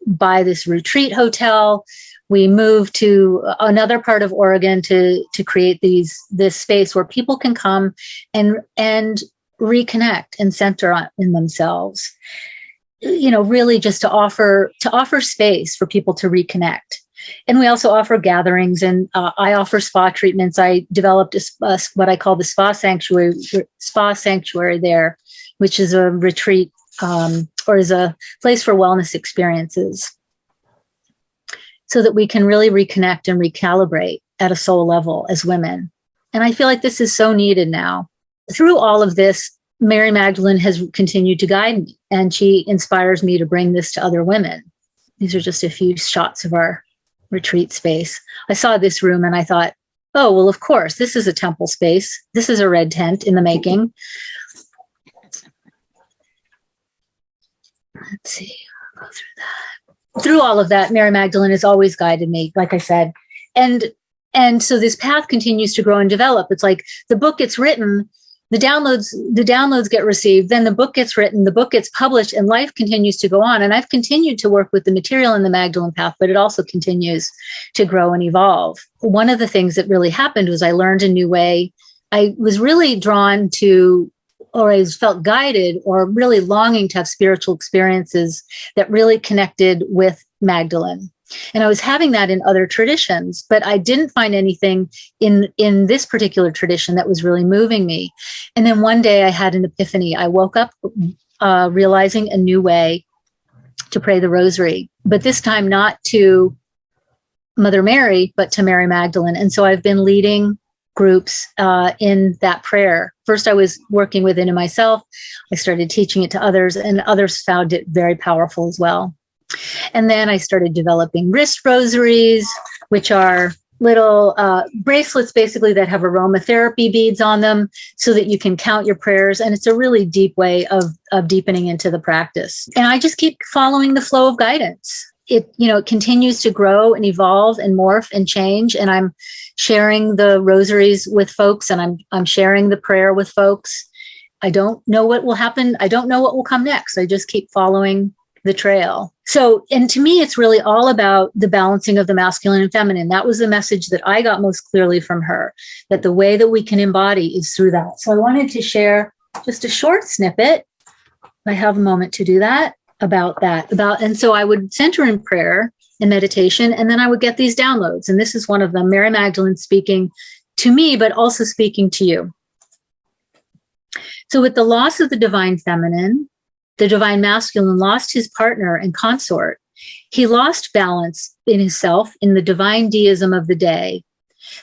buy this retreat hotel. We move to another part of Oregon to create this space where people can come and reconnect and center in themselves. Really just to offer space for people to reconnect. And we also offer gatherings, and I offer spa treatments. I developed what I call the spa sanctuary there, which is a retreat or is a place for wellness experiences, so that we can really reconnect and recalibrate at a soul level as women. And I feel like this is so needed now. Through all of this, Mary Magdalene has continued to guide me, and she inspires me to bring this to other women. These are just a few shots of our retreat space. I saw this room and I thought, oh, well, of course, this is a temple space. This is a red tent in the making. Let's see, I'll go through that. Through all of that, Mary Magdalene has always guided me, like I said. And so this path continues to grow and develop. It's like the book gets written, the downloads get received, then the book gets written, the book gets published, and life continues to go on. And I've continued to work with the material in the Magdalen Path, but it also continues to grow and evolve. One of the things that really happened was I learned a new way. I was really drawn to, or I felt guided, or really longing to have spiritual experiences that really connected with Magdalene. And I was having that in other traditions, but I didn't find anything in this particular tradition that was really moving me. And then one day I had an epiphany. I woke up realizing a new way to pray the rosary, but this time not to Mother Mary, but to Mary Magdalene. And so I've been leading groups in that prayer. First, I was working within it myself. I started teaching it to others, and others found it very powerful as well. And then I started developing wrist rosaries, which are little bracelets basically that have aromatherapy beads on them so that you can count your prayers. And it's a really deep way of deepening into the practice. And I just keep following the flow of guidance. It continues to grow and evolve and morph and change. And I'm sharing the rosaries with folks, and I'm sharing the prayer with folks. I don't know what will happen. I don't know what will come next. I just keep following the trail. So, and to me, it's really all about the balancing of the masculine and feminine. That was the message that I got most clearly from her, that the way that we can embody is through that. So I wanted to share just a short snippet. I have a moment to do that, and so I would center in prayer and meditation, and then I would get these downloads. And this is one of them, Mary Magdalene speaking to me, but also speaking to you. So with the loss of the divine feminine, the divine masculine lost his partner and consort. He lost balance in himself in the divine deism of the day.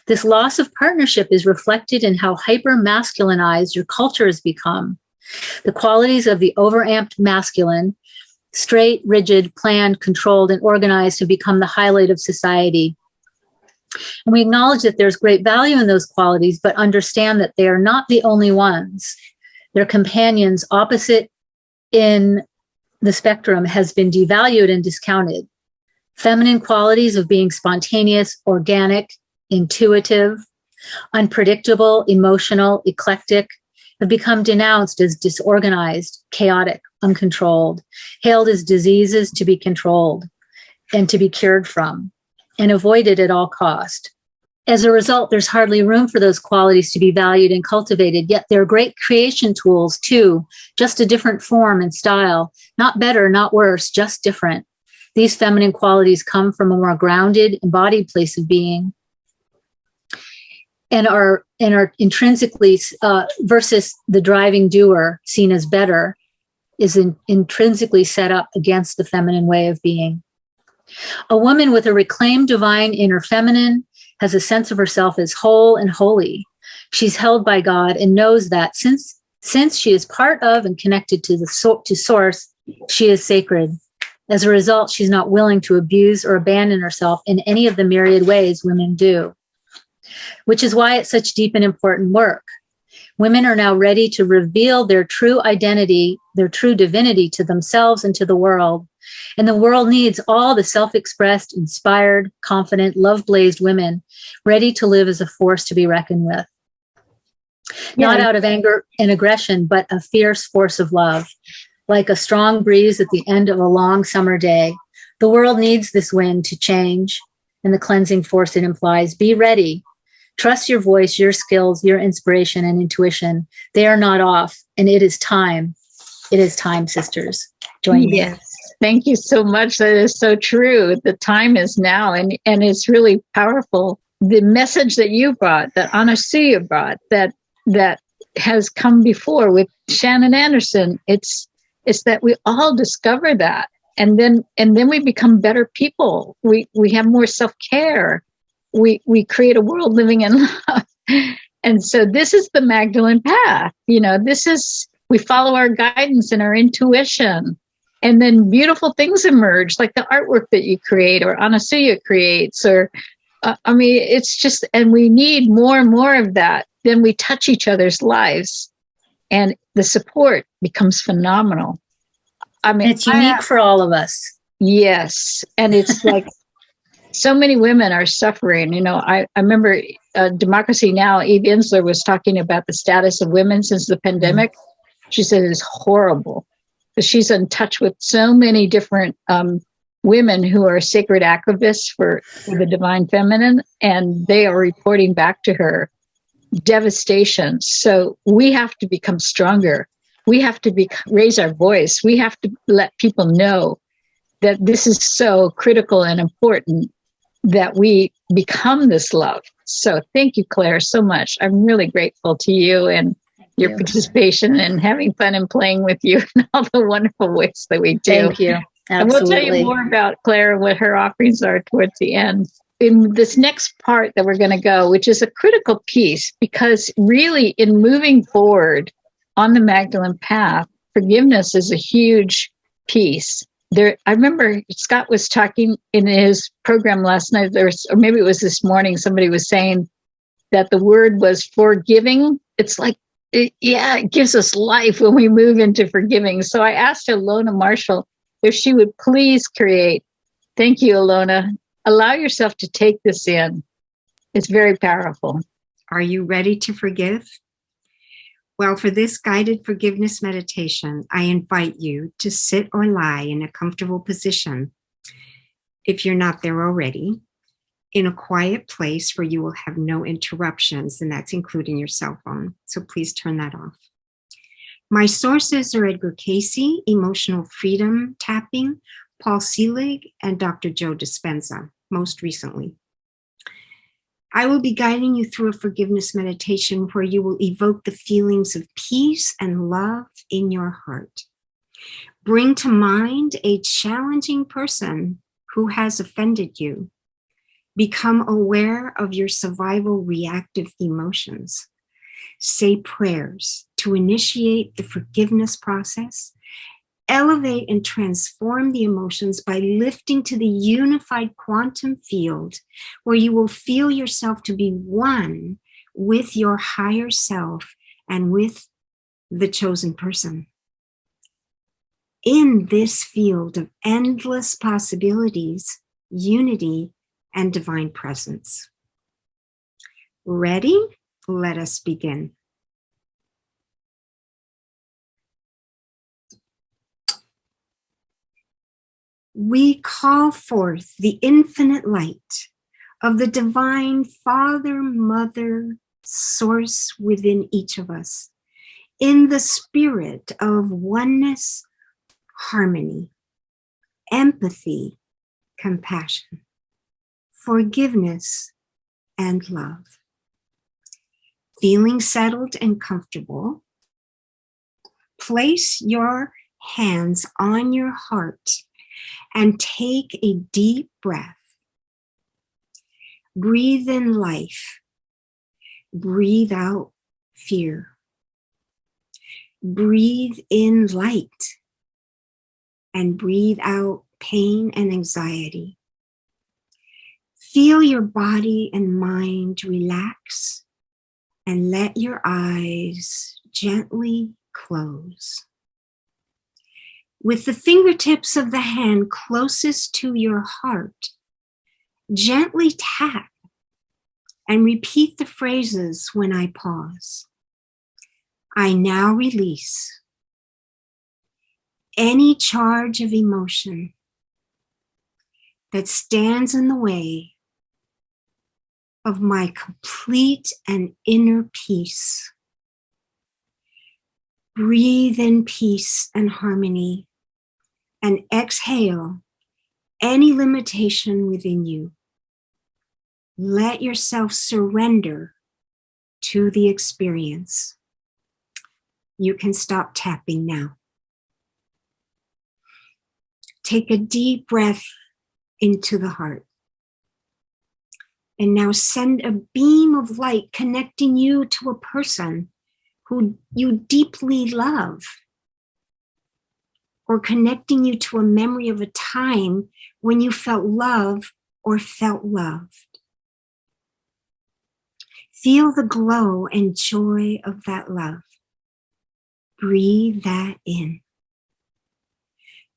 This loss of partnership is reflected in how hyper-masculinized your culture has become. The qualities of the overamped masculine, straight, rigid, planned, controlled, and organized, have become the highlight of society. And we acknowledge that there's great value in those qualities, but understand that they are not the only ones. Their companions opposite in the spectrum has been devalued and discounted. Feminine qualities of being spontaneous, organic, intuitive, unpredictable, emotional, eclectic, have become denounced as disorganized, chaotic, uncontrolled, hailed as diseases to be controlled and to be cured from, and avoided at all cost. As a result, there's hardly room for those qualities to be valued and cultivated, yet they're great creation tools too, just a different form and style, not better, not worse, just different. These feminine qualities come from a more grounded, embodied place of being, and are intrinsically, versus the driving doer seen as better, is intrinsically set up against the feminine way of being. A woman with a reclaimed divine inner feminine has a sense of herself as whole and holy. She's held by God and knows that since she is part of and connected to to source, she is sacred. As a result, she's not willing to abuse or abandon herself in any of the myriad ways women do, which is why it's such deep and important work. Women are now ready to reveal their true identity, their true divinity to themselves and to the world. And the world needs all the self-expressed, inspired, confident, love-blazed women ready to live as a force to be reckoned with. Yeah. Not out of anger and aggression, but a fierce force of love. Like a strong breeze at the end of a long summer day, the world needs this wind to change and the cleansing force it implies. Be ready. Trust your voice, your skills, your inspiration and intuition. They are not off, and it is time. It is time, sisters. Join me. Yes. Thank you so much. That is so true. The time is now, and it's really powerful. The message that you brought, that Anasuya brought, that has come before with Shannon Andersen, it's that we all discover that, and then we become better people. We have more self-care. We create a world living in love. And so this is the Magdalen Path. This is, we follow our guidance and our intuition. And then beautiful things emerge, like the artwork that you create or Anasuya creates, or, it's just, and we need more and more of that. Then we touch each other's lives and the support becomes phenomenal. It's unique for all of us. Yes. And it's like, so many women are suffering. I remember Democracy Now! Eve Ensler was talking about the status of women since the pandemic. She said it's horrible because she's in touch with so many different women who are sacred activists for the divine feminine, and they are reporting back to her devastation. So we have to become stronger. We have to raise our voice. We have to let people know that this is so critical and important, that we become this love. So thank you, Claire, so much. I'm really grateful to you and your participation and having fun and playing with you and all the wonderful ways that we do. Thank you. Absolutely. And we'll tell you more about Claire and what her offerings are towards the end. In this next part that we're going to go, which is a critical piece, because really in moving forward on the Magdalen Path, forgiveness is a huge piece. I remember Scott was talking in his program last night, or maybe it was this morning, somebody was saying that the word was forgiving. It's like, it gives us life when we move into forgiving. So I asked Ilona Marshall if she would please create. Thank you, Ilona. Allow yourself to take this in. It's very powerful. Are you ready to forgive? Well, for this guided forgiveness meditation, I invite you to sit or lie in a comfortable position, if you're not there already, in a quiet place where you will have no interruptions, and that's including your cell phone. So please turn that off. My sources are Edgar Casey, Emotional Freedom Tapping, Paul Selig, and Dr. Joe Dispenza, most recently. I will be guiding you through a forgiveness meditation where you will evoke the feelings of peace and love in your heart. Bring to mind a challenging person who has offended you. Become aware of your survival reactive emotions. Say prayers to initiate the forgiveness process elevate and transform the emotions by lifting to the unified quantum field where you will feel yourself to be one with your higher self and with the chosen person. In this field of endless possibilities, unity, and divine presence. Ready? Let us begin. We call forth the infinite light of the divine Father, Mother, Source within each of us, in the spirit of oneness, harmony, empathy, compassion, forgiveness, and love. Feeling settled and comfortable, place your hands on your heart and take a deep breath. Breathe in life. Breathe out fear. Breathe in light and breathe out pain and anxiety. Feel your body and mind relax and let your eyes gently close. With the fingertips of the hand closest to your heart, gently tap and repeat the phrases when I pause. I now release any charge of emotion that stands in the way of my complete and inner peace. Breathe in peace and harmony and exhale any limitation within you. Let yourself surrender to the experience. You can stop tapping now. Take a deep breath into the heart. And now send a beam of light connecting you to a person who you deeply love, or connecting you to a memory of a time when you felt love or felt loved. Feel the glow and joy of that love. Breathe that in.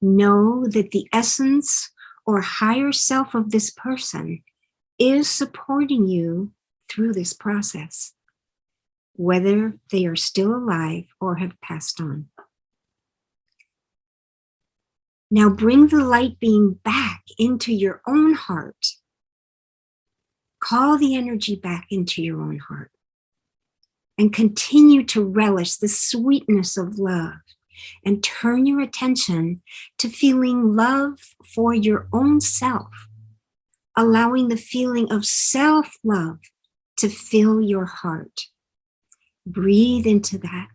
Know that the essence or higher self of this person is supporting you through this process, whether they are still alive or have passed on. Now bring the light being back into your own heart. Call the energy back into your own heart and continue to relish the sweetness of love and turn your attention to feeling love for your own self, allowing the feeling of self-love to fill your heart. Breathe into that.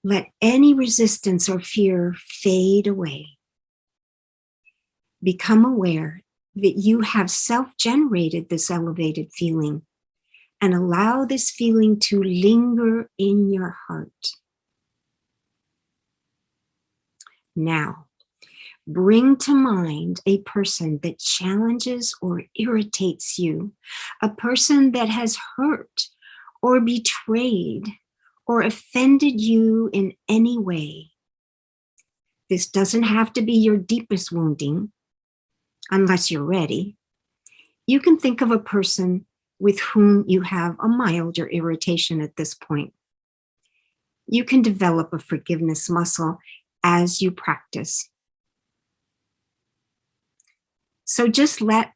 Let any resistance or fear fade away. Become aware that you have self-generated this elevated feeling and allow this feeling to linger in your heart. Now, bring to mind a person that challenges or irritates you, a person that has hurt or betrayed or offended you in any way. This doesn't have to be your deepest wounding, unless you're ready. You can think of a person with whom you have a milder irritation at this point. You can develop a forgiveness muscle as you practice. So just let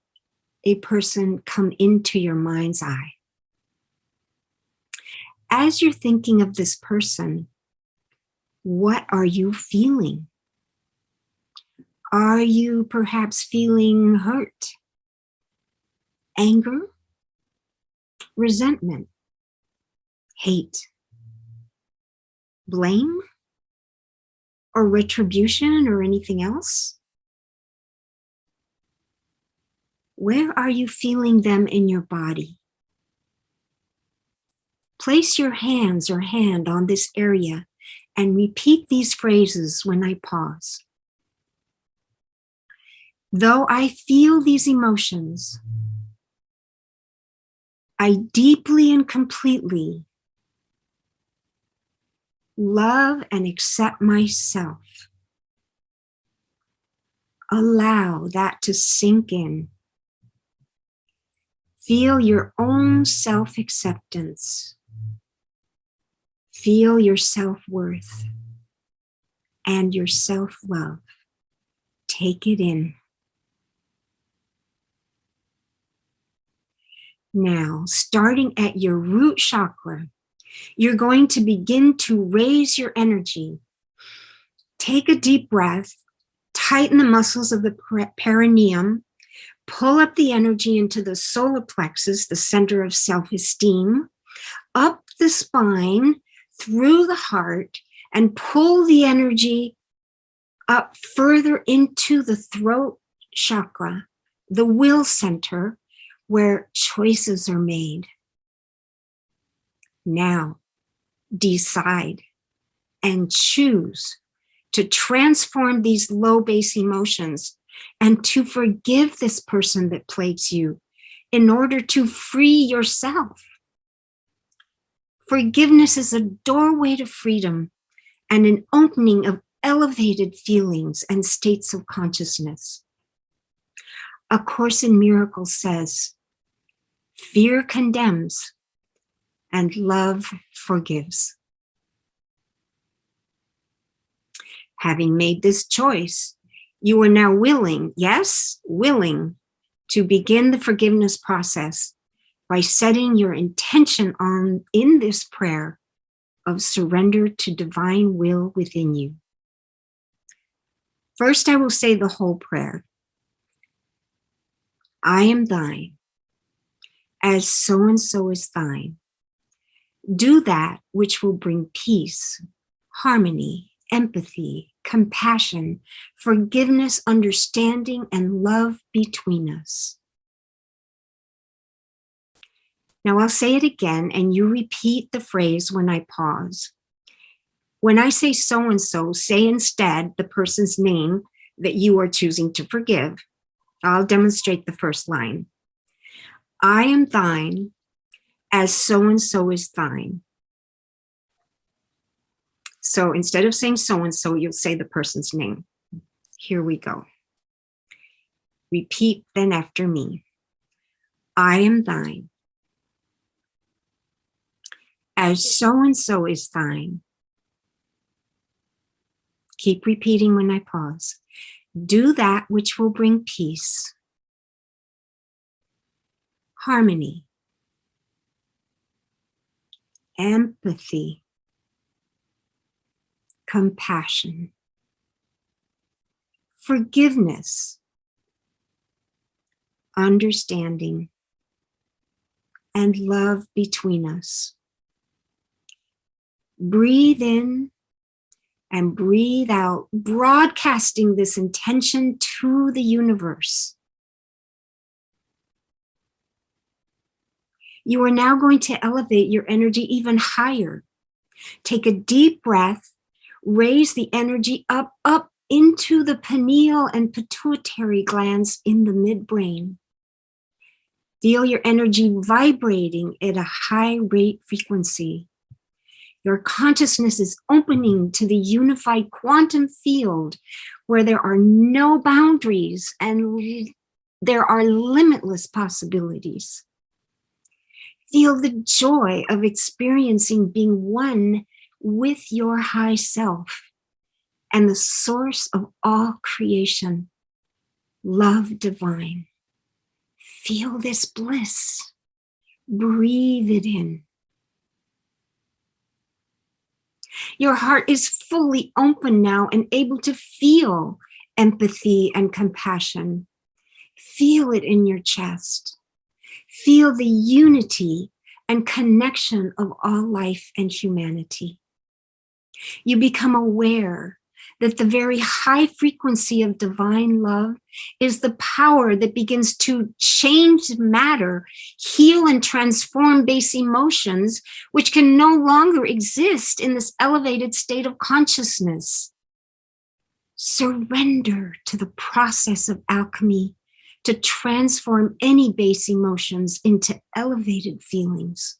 a person come into your mind's eye. As you're thinking of this person, what are you feeling? Are you perhaps feeling hurt, anger, resentment, hate, blame, or retribution, or anything else? Where are you feeling them in your body? Place your hands or hand on this area and repeat these phrases when I pause. Though I feel these emotions, I deeply and completely love and accept myself. Allow that to sink in. Feel your own self-acceptance. Feel your self-worth and your self-love. Take it in. Now, starting at your root chakra, you're going to begin to raise your energy. Take a deep breath, tighten the muscles of the perineum, pull up the energy into the solar plexus, the center of self-esteem, up the spine, through the heart, and pull the energy up further into the throat chakra, the will center, where choices are made. Now, decide and choose to transform these low base emotions and to forgive this person that plagues you in order to free yourself. Forgiveness is a doorway to freedom and an opening of elevated feelings and states of consciousness. A Course in Miracles says, fear condemns and love forgives. Having made this choice, you are now willing, yes, willing, to begin the forgiveness process by setting your intention on in this prayer of surrender to divine will within you. First, I will say the whole prayer. I am thine, as so-and-so is thine. Do that which will bring peace, harmony, empathy, compassion, forgiveness, understanding, and love between us. Now I'll say it again, and you repeat the phrase when I pause. When I say so-and-so, say instead the person's name that you are choosing to forgive. I'll demonstrate the first line. I am thine, as so-and-so is thine. So instead of saying so-and-so, you'll say the person's name. Here we go. Repeat then after me. I am thine, as so-and-so is thine. Keep repeating when I pause. Do that which will bring peace, harmony, empathy, compassion, forgiveness, understanding, and love between us. Breathe in and breathe out, broadcasting this intention to the universe. You are now going to elevate your energy even higher. Take a deep breath, raise the energy up into the pineal and pituitary glands in the midbrain. Feel your energy vibrating at a high rate frequency. Your consciousness is opening to the unified quantum field where there are no boundaries and there are limitless possibilities. Feel the joy of experiencing being one with your high self and the source of all creation, love divine. Feel this bliss. Breathe it in. Your heart is fully open now and able to feel empathy and compassion. Feel it in your chest. Feel the unity and connection of all life and humanity. You become aware that the very high frequency of divine love is the power that begins to change matter, heal and transform base emotions, which can no longer exist in this elevated state of consciousness. Surrender to the process of alchemy to transform any base emotions into elevated feelings.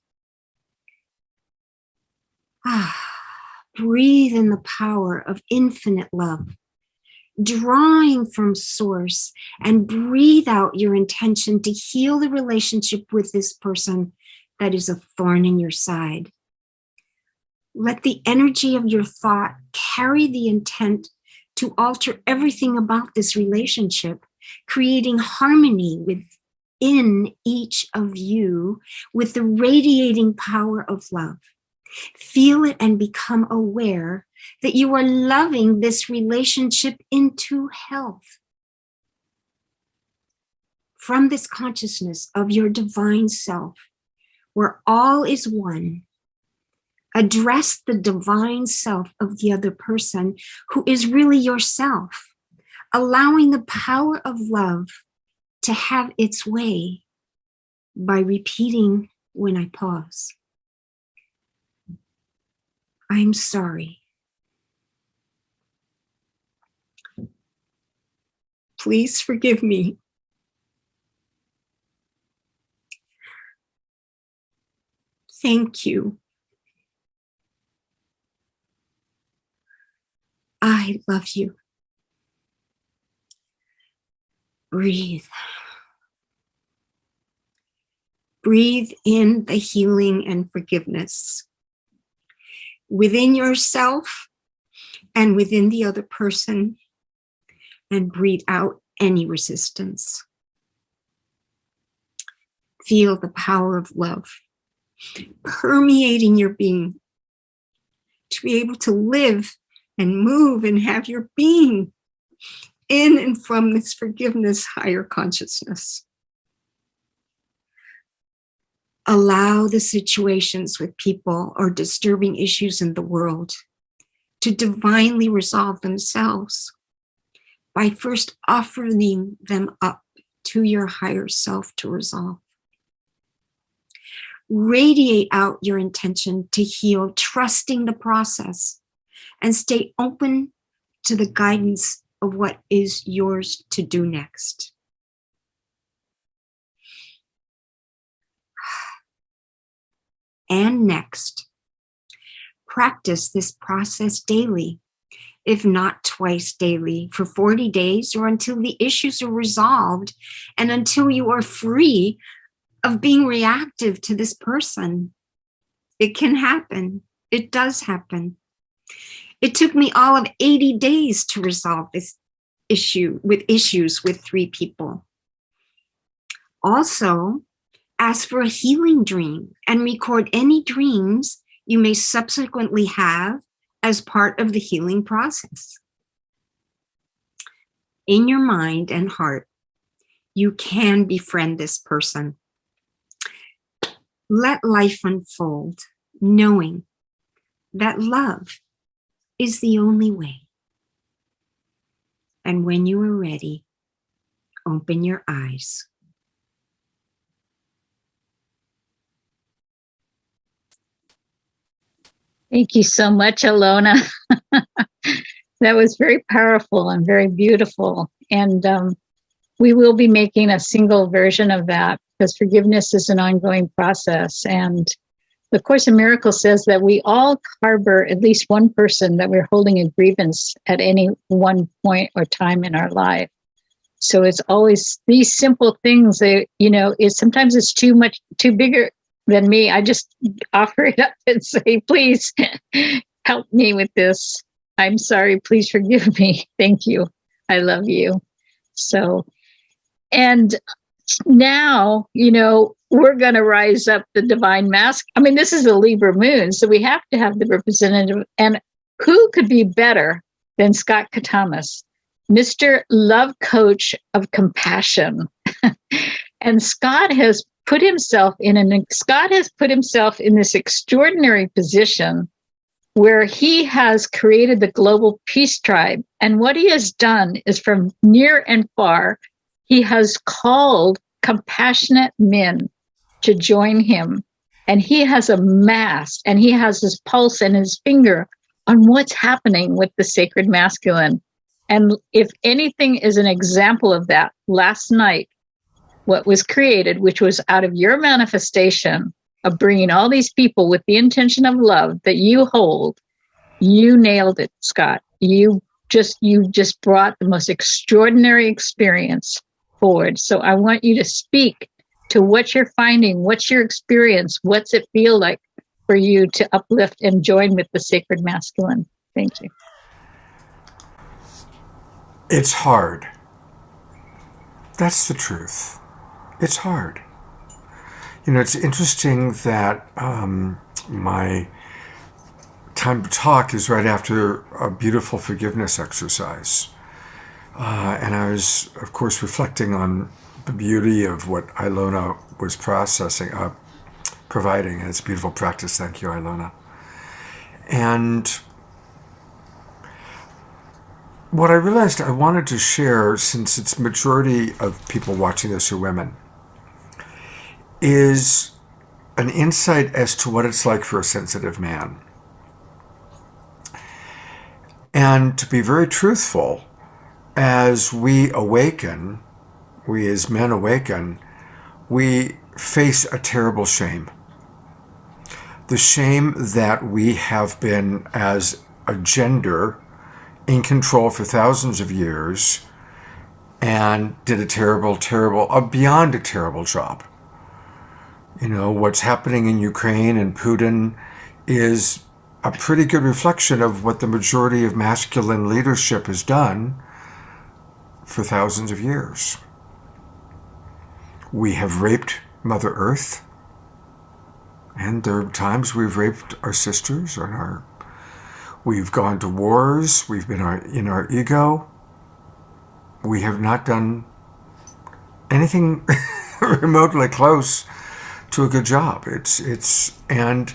Breathe in the power of infinite love, drawing from source, and breathe out your intention to heal the relationship with this person that is a thorn in your side. Let the energy of your thought carry the intent to alter everything about this relationship, creating harmony within each of you with the radiating power of love. Feel it and become aware that you are loving this relationship into health. From this consciousness of your divine self, where all is one, address the divine self of the other person who is really yourself, allowing the power of love to have its way by repeating when I pause. I'm sorry. Please forgive me. Thank you. I love you. Breathe. Breathe in the healing and forgiveness within yourself and within the other person, and breathe out any resistance. Feel the power of love permeating your being to be able to live and move and have your being in and from this forgiveness higher consciousness. Allow the situations with people or disturbing issues in the world to divinely resolve themselves by first offering them up to your higher self to resolve. Radiate out your intention to heal, trusting the process, and stay open to the guidance of what is yours to do next. And next, practice this process daily, if not twice daily, for 40 days or until the issues are resolved and until you are free of being reactive to this person. It can happen. It does happen. It took me all of 80 days to resolve this issue with 3 people. Also, ask for a healing dream and record any dreams you may subsequently have as part of the healing process. In your mind and heart, you can befriend this person. Let life unfold, knowing that love is the only way. And when you are ready, open your eyes. Thank you so much, Ilona. That was very powerful and very beautiful. And we will be making a single version of that because forgiveness is an ongoing process. And the Course in Miracles says that we all harbor at least one person that we're holding a grievance at any one point or time in our life. So it's always these simple things that, sometimes it's too bigger than me. I just offer it up and say, please help me with this. I'm sorry. Please forgive me. Thank you. I love you. So, and now, we're going to rise up the divine mask. I mean, this is a Libra moon, so we have to have the representative. And who could be better than Scott Katamas, Mr. Love Coach of Compassion? And Scott has put himself in this extraordinary position where he has created the global peace tribe. And what he has done is from near and far, he has called compassionate men to join him. And he has amassed, and he has his pulse and his finger on what's happening with the sacred masculine. And if anything is an example of that, last night, what was created, which was out of your manifestation of bringing all these people with the intention of love that you hold, you nailed it, Scott. You just brought the most extraordinary experience forward. So I want you to speak to what you're finding, what's your experience, what's it feel like for you to uplift and join with the sacred masculine. Thank you. It's hard. That's the truth. It's hard. You know, it's interesting that my time to talk is right after a beautiful forgiveness exercise. And I was, of course, reflecting on the beauty of what Ilona was providing. And it's a beautiful practice. Thank you, Ilona. And what I realized I wanted to share, since it's majority of people watching this are women, is an insight as to what it's like for a sensitive man. And to be very truthful, as we awaken, we as men awaken, we face a terrible shame. The shame that we have been, as a gender, in control for thousands of years and did a terrible, beyond a terrible job. You know, what's happening in Ukraine and Putin is a pretty good reflection of what the majority of masculine leadership has done for thousands of years. We have raped Mother Earth, and there are times we've raped our sisters and we've gone to wars, we've been in our ego. We have not done anything remotely close to a good job. And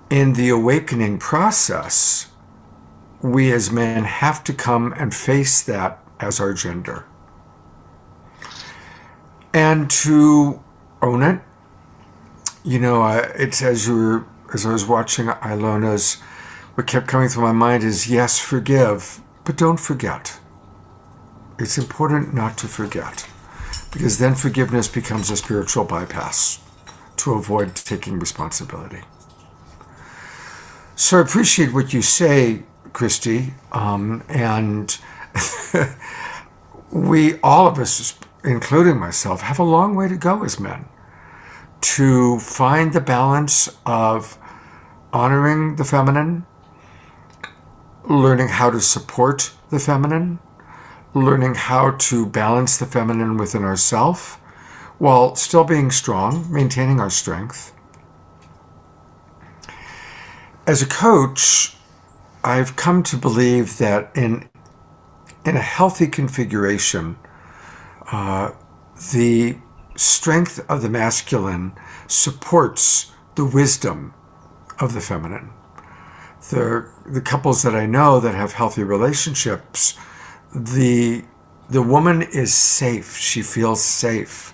in the awakening process, we as men have to come and face that as our gender. And to own it. You know, it's as I was watching Ilona's, what kept coming through my mind is, yes, forgive, but don't forget. It's important not to forget, because then forgiveness becomes a spiritual bypass to avoid taking responsibility. So I appreciate what you say, Christy, and we, all of us, including myself, have a long way to go as men to find the balance of honoring the feminine, learning how to support the feminine, learning how to balance the feminine within ourselves while still being strong, maintaining our strength. As a coach, I've come to believe that in a healthy configuration, the strength of the masculine supports the wisdom of the feminine. The couples that I know that have healthy relationships, the woman is safe. She feels safe.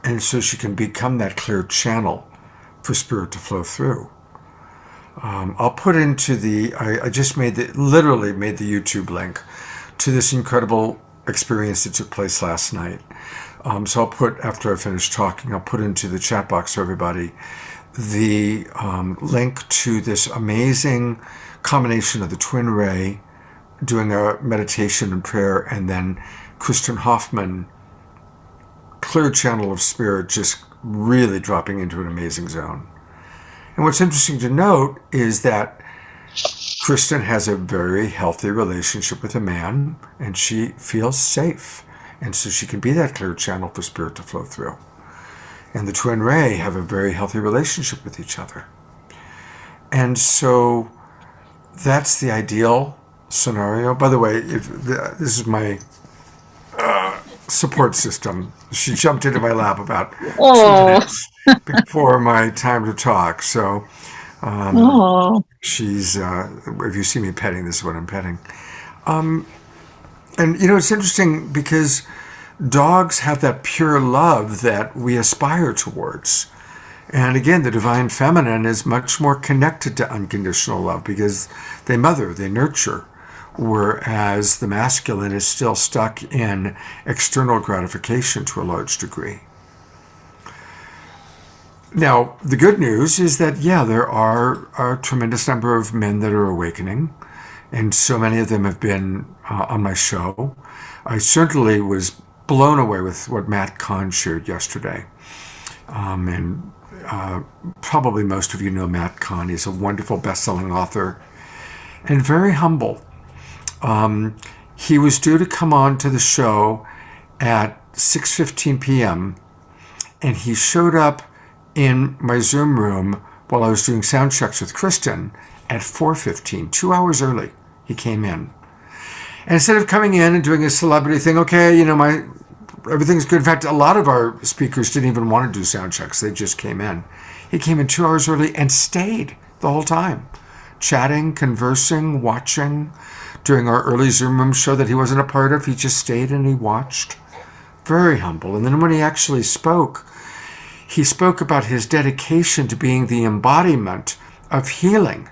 And so she can become that clear channel for spirit to flow through. I'll put into I just literally made the YouTube link to this incredible experience that took place last night. So I'll put, after I finish talking, I'll put into the chat box for everybody the link to this amazing combination of the twin ray, doing a meditation and prayer, and then Kristen Hoffman, clear channel of spirit, just really dropping into an amazing zone. And what's interesting to note is that Kristen has a very healthy relationship with a man, and she feels safe. And so she can be that clear channel for spirit to flow through. And the twin ray have a very healthy relationship with each other. And so that's the ideal scenario. By the way, this is my support system. She jumped into my lap about 2 minutes before my time to talk. So She's, if you see me petting, this is what I'm petting. And, it's interesting because dogs have that pure love that we aspire towards. And again, the divine feminine is much more connected to unconditional love because they mother, they nurture, whereas the masculine is still stuck in external gratification to a large degree. Now, the good news is that, there are a tremendous number of men that are awakening, and so many of them have been on my show. I certainly was blown away with what Matt Kahn shared yesterday. And probably most of you know Matt Kahn. He's a wonderful best-selling author and very humble. He was due to come on to the show at 6:15 p.m., and he showed up in my Zoom room while I was doing sound checks with Kristen at 4:15, 2 hours early. He came in. And instead of coming in and doing a celebrity thing, okay, everything's good. In fact, a lot of our speakers didn't even want to do sound checks. They just came in. He came in 2 hours early and stayed the whole time, chatting, conversing, watching. During our early Zoom room show that he wasn't a part of, he just stayed and he watched. Very humble. And then when he actually spoke, he spoke about his dedication to being the embodiment of healing.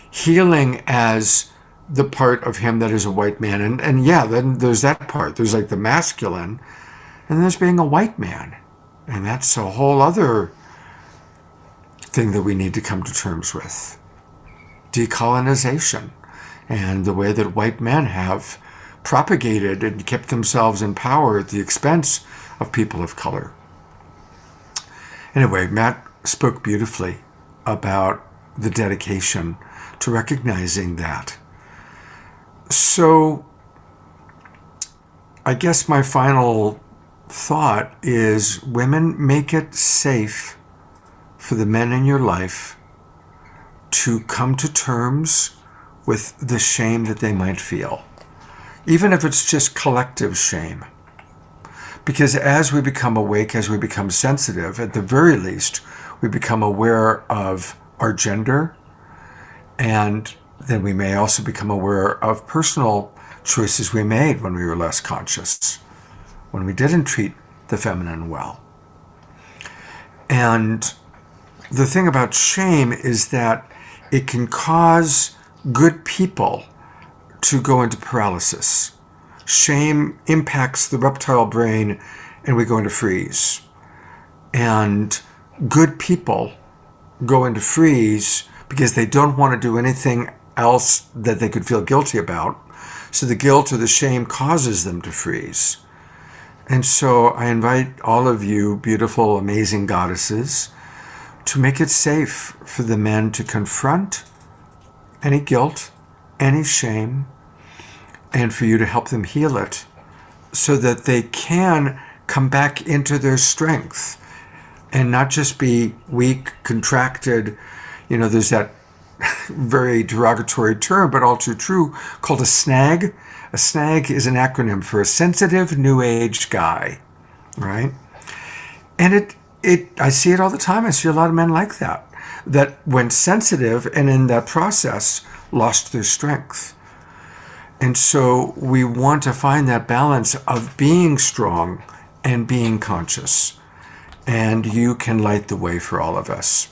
Healing as the part of him that is a white man. And then there's that part. There's like the masculine, and then there's being a white man. And that's a whole other thing that we need to come to terms with. Decolonization and the way that white men have propagated and kept themselves in power at the expense of people of color. Anyway, Matt spoke beautifully about the dedication to recognizing that. So I guess my final thought is, women, make it safe for the men in your life to come to terms with the shame that they might feel, even if it's just collective shame. Because as we become awake, as we become sensitive, at the very least, we become aware of our gender, and then we may also become aware of personal choices we made when we were less conscious, when we didn't treat the feminine well. And the thing about shame is that it can cause good people to go into paralysis. Shame impacts the reptile brain and we go into freeze. And good people go into freeze because they don't want to do anything else that they could feel guilty about. So the guilt or the shame causes them to freeze. And so I invite all of you beautiful, amazing goddesses to make it safe for the men to confront any guilt, any shame, and for you to help them heal it so that they can come back into their strength and not just be weak, contracted. There's that very derogatory term, but all too true, called a snag. A snag is an acronym for a sensitive new age guy, right? And I see it all the time. I see a lot of men like that went sensitive and in that process lost their strength. And so we want to find that balance of being strong and being conscious. And you can light the way for all of us.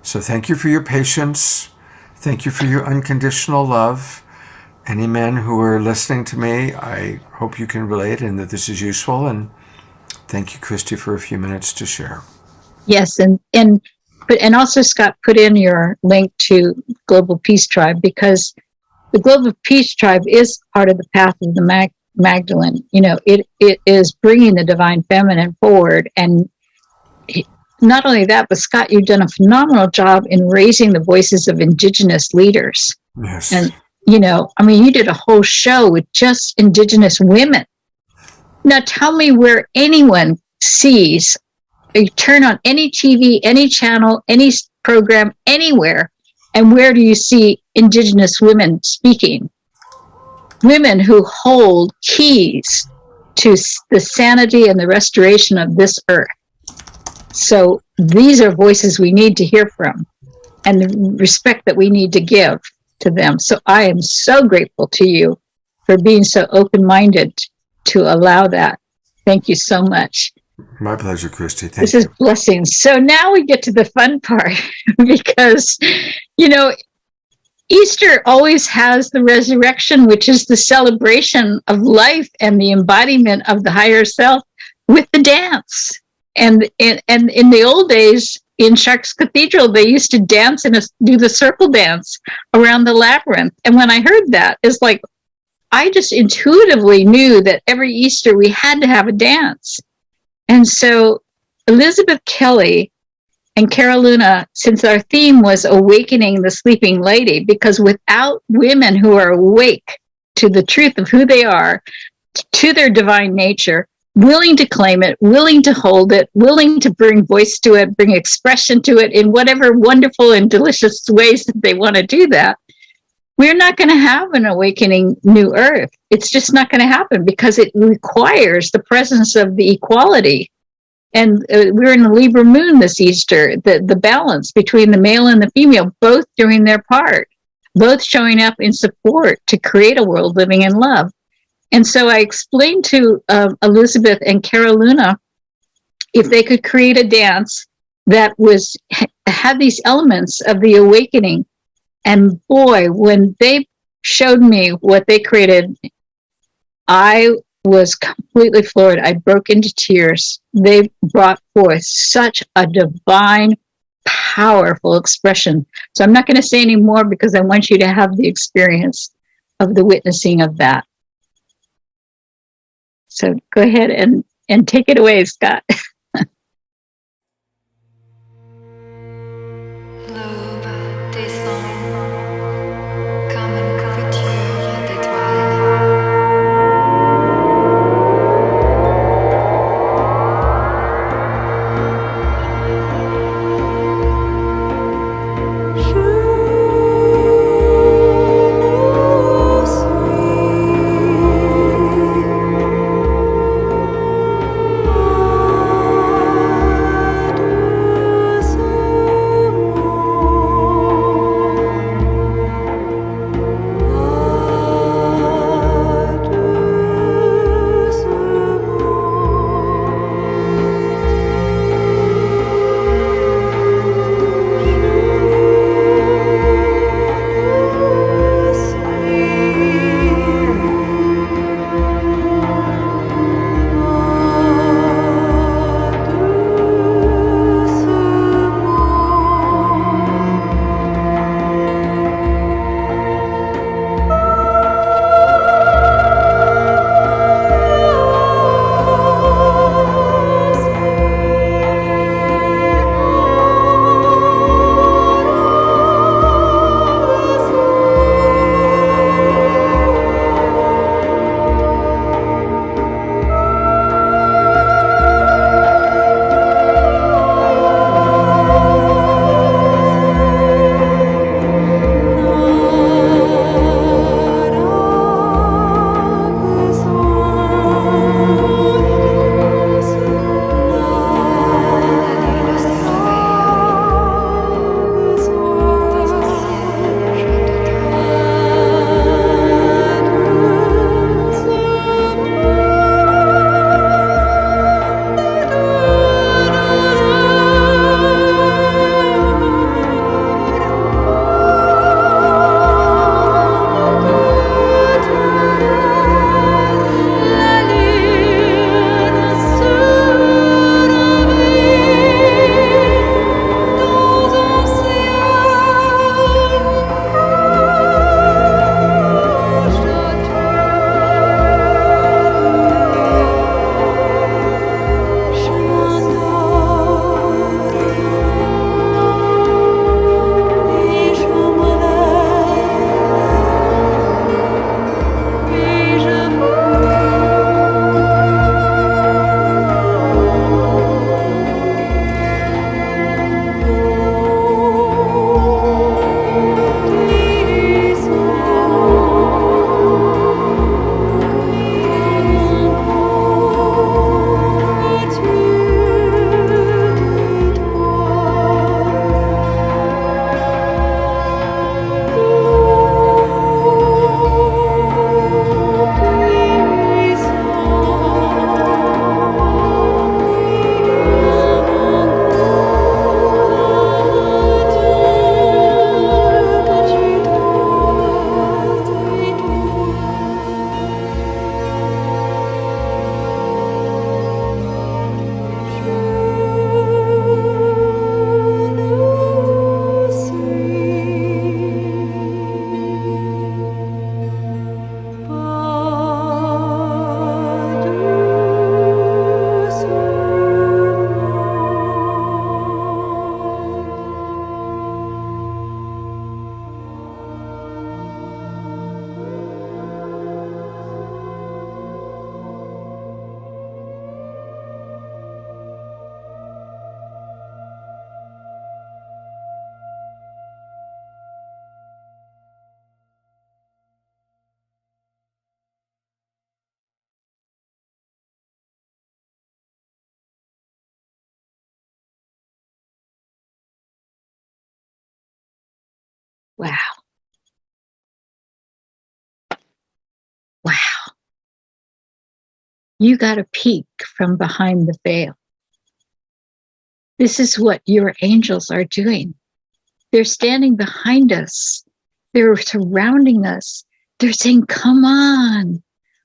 So thank you for your patience. Thank you for your unconditional love. Any men who are listening to me, I hope you can relate and that this is useful. And thank you, Christy, for a few minutes to share. Yes, and also, Scott, put in your link to Global Peace Tribe, because the Global Peace Tribe is part of the path of the Magdalene. It is bringing the divine feminine forward. And not only that, but Scott, you've done a phenomenal job in raising the voices of Indigenous leaders. Yes. And, you did a whole show with just Indigenous women. Now tell me where anyone sees, you turn on any TV, any channel, any program, anywhere, and where do you see Indigenous women speaking? Women who hold keys to the sanity and the restoration of this earth. So these are voices we need to hear from. and the respect that we need to give to them. So I am so grateful to you for being so open-minded to allow that. Thank you so much. My pleasure, Christy. Thank This you. is blessings. So now we get to the fun part because, you know, Easter always has the resurrection, which is the celebration of life and the embodiment of the higher self with the dance. And in the old days, in Chartres Cathedral, they used to dance and do the circle dance around the labyrinth. And when I heard that, it's like, I just intuitively knew that every Easter we had to have a dance. And so Elizabeth Kelley and Ilona, since our theme was awakening the sleeping lady, because without women who are awake to the truth of who they are, to their divine nature, willing to claim it, willing to hold it, willing to bring voice to it, bring expression to it in whatever wonderful and delicious ways that they want to do that, we're not going to have an awakening new earth. It's just not going to happen because it requires the presence of the equality. And we're in the Libra moon this Easter, the balance between the male and the female, both doing their part, both showing up in support to create a world living in love. And so I explained to Elizabeth and Ilona if they could create a dance that had these elements of the awakening. And boy, when they showed me what they created, I was completely floored. I broke into tears. They brought forth such a divine, powerful expression. So I'm not going to say any more because I want you to have the experience of the witnessing of that. So go ahead and take it away, Scott. L'aube descend comme une couverture d'étoiles. Je nous suis. Wow. Wow. You got a peek from behind the veil. This is what your angels are doing. They're standing behind us. They're surrounding us. They're saying, come on,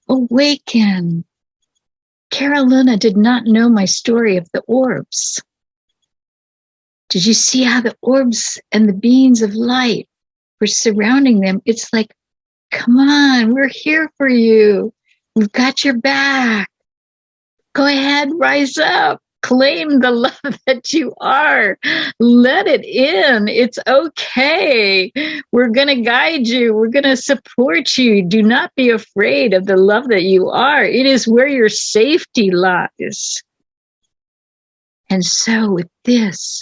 awaken. Carolina did not know my story of the orbs. Did you see how the orbs and the beings of light were surrounding them? It's like, come on, we're here for you. We've got your back. Go ahead, rise up. Claim the love that you are. Let it in. It's okay. We're going to guide you. We're going to support you. Do not be afraid of the love that you are. It is where your safety lies. And so with this,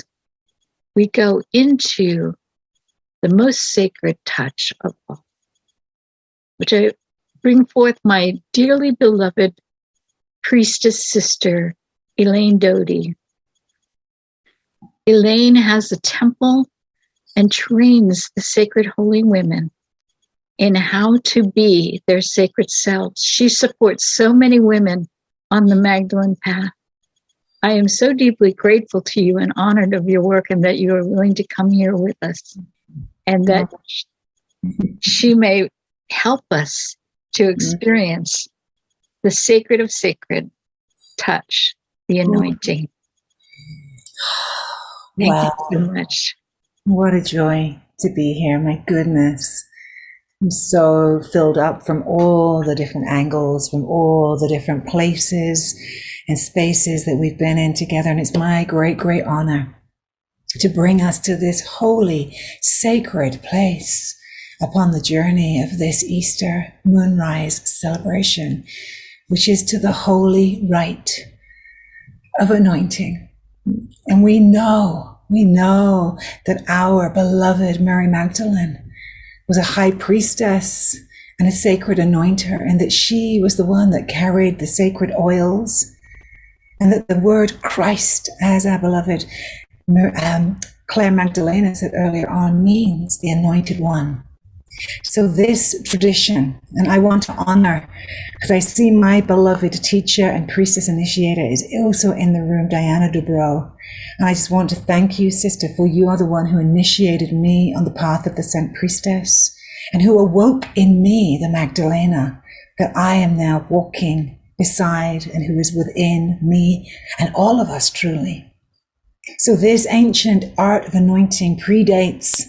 we go into the most sacred touch of all, which I bring forth my dearly beloved priestess sister, Elaine Doty. Elaine has a temple and trains the sacred holy women in how to be their sacred selves. She supports so many women on the Magdalen Path. I am so deeply grateful to you and honored of your work, and that you are willing to come here with us, and that she may help us to experience the sacred of sacred touch, the anointing. Thank you so much. What a joy to be here. My goodness. I'm so filled up from all the different angles, from all the different places and spaces that we've been in together. And it's my great, great honor to bring us to this holy, sacred place upon the journey of this Easter Moonrise celebration, which is to the holy rite of anointing. And we know that our beloved Mary Magdalene was a high priestess and a sacred anointer, and that she was the one that carried the sacred oils, and that the word Christ, as our beloved Claire Magdalena said earlier on, means the anointed one. So this tradition, and I want to honor, because I see my beloved teacher and priestess initiator is also in the room, Diana Dubrow. And I just want to thank you, sister, for you are the one who initiated me on the path of the Saint Priestess, and who awoke in me the Magdalena that I am now walking beside, and who is within me and all of us truly. So this ancient art of anointing predates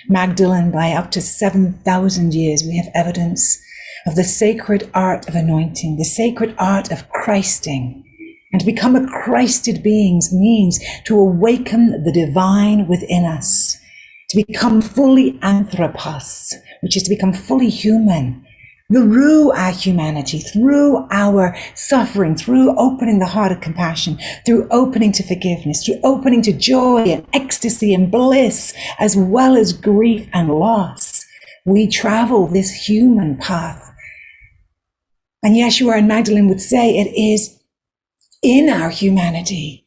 Magdalene by up to 7,000 years. We have evidence of the sacred art of anointing, the sacred art of Christing. And to become a Christed beings means to awaken the divine within us, to become fully anthropos, which is to become fully human, through our humanity, through our suffering, through opening the heart of compassion, through opening to forgiveness, through opening to joy and ecstasy and bliss, as well as grief and loss. We travel this human path. And Yeshua and Magdalene would say it is in our humanity,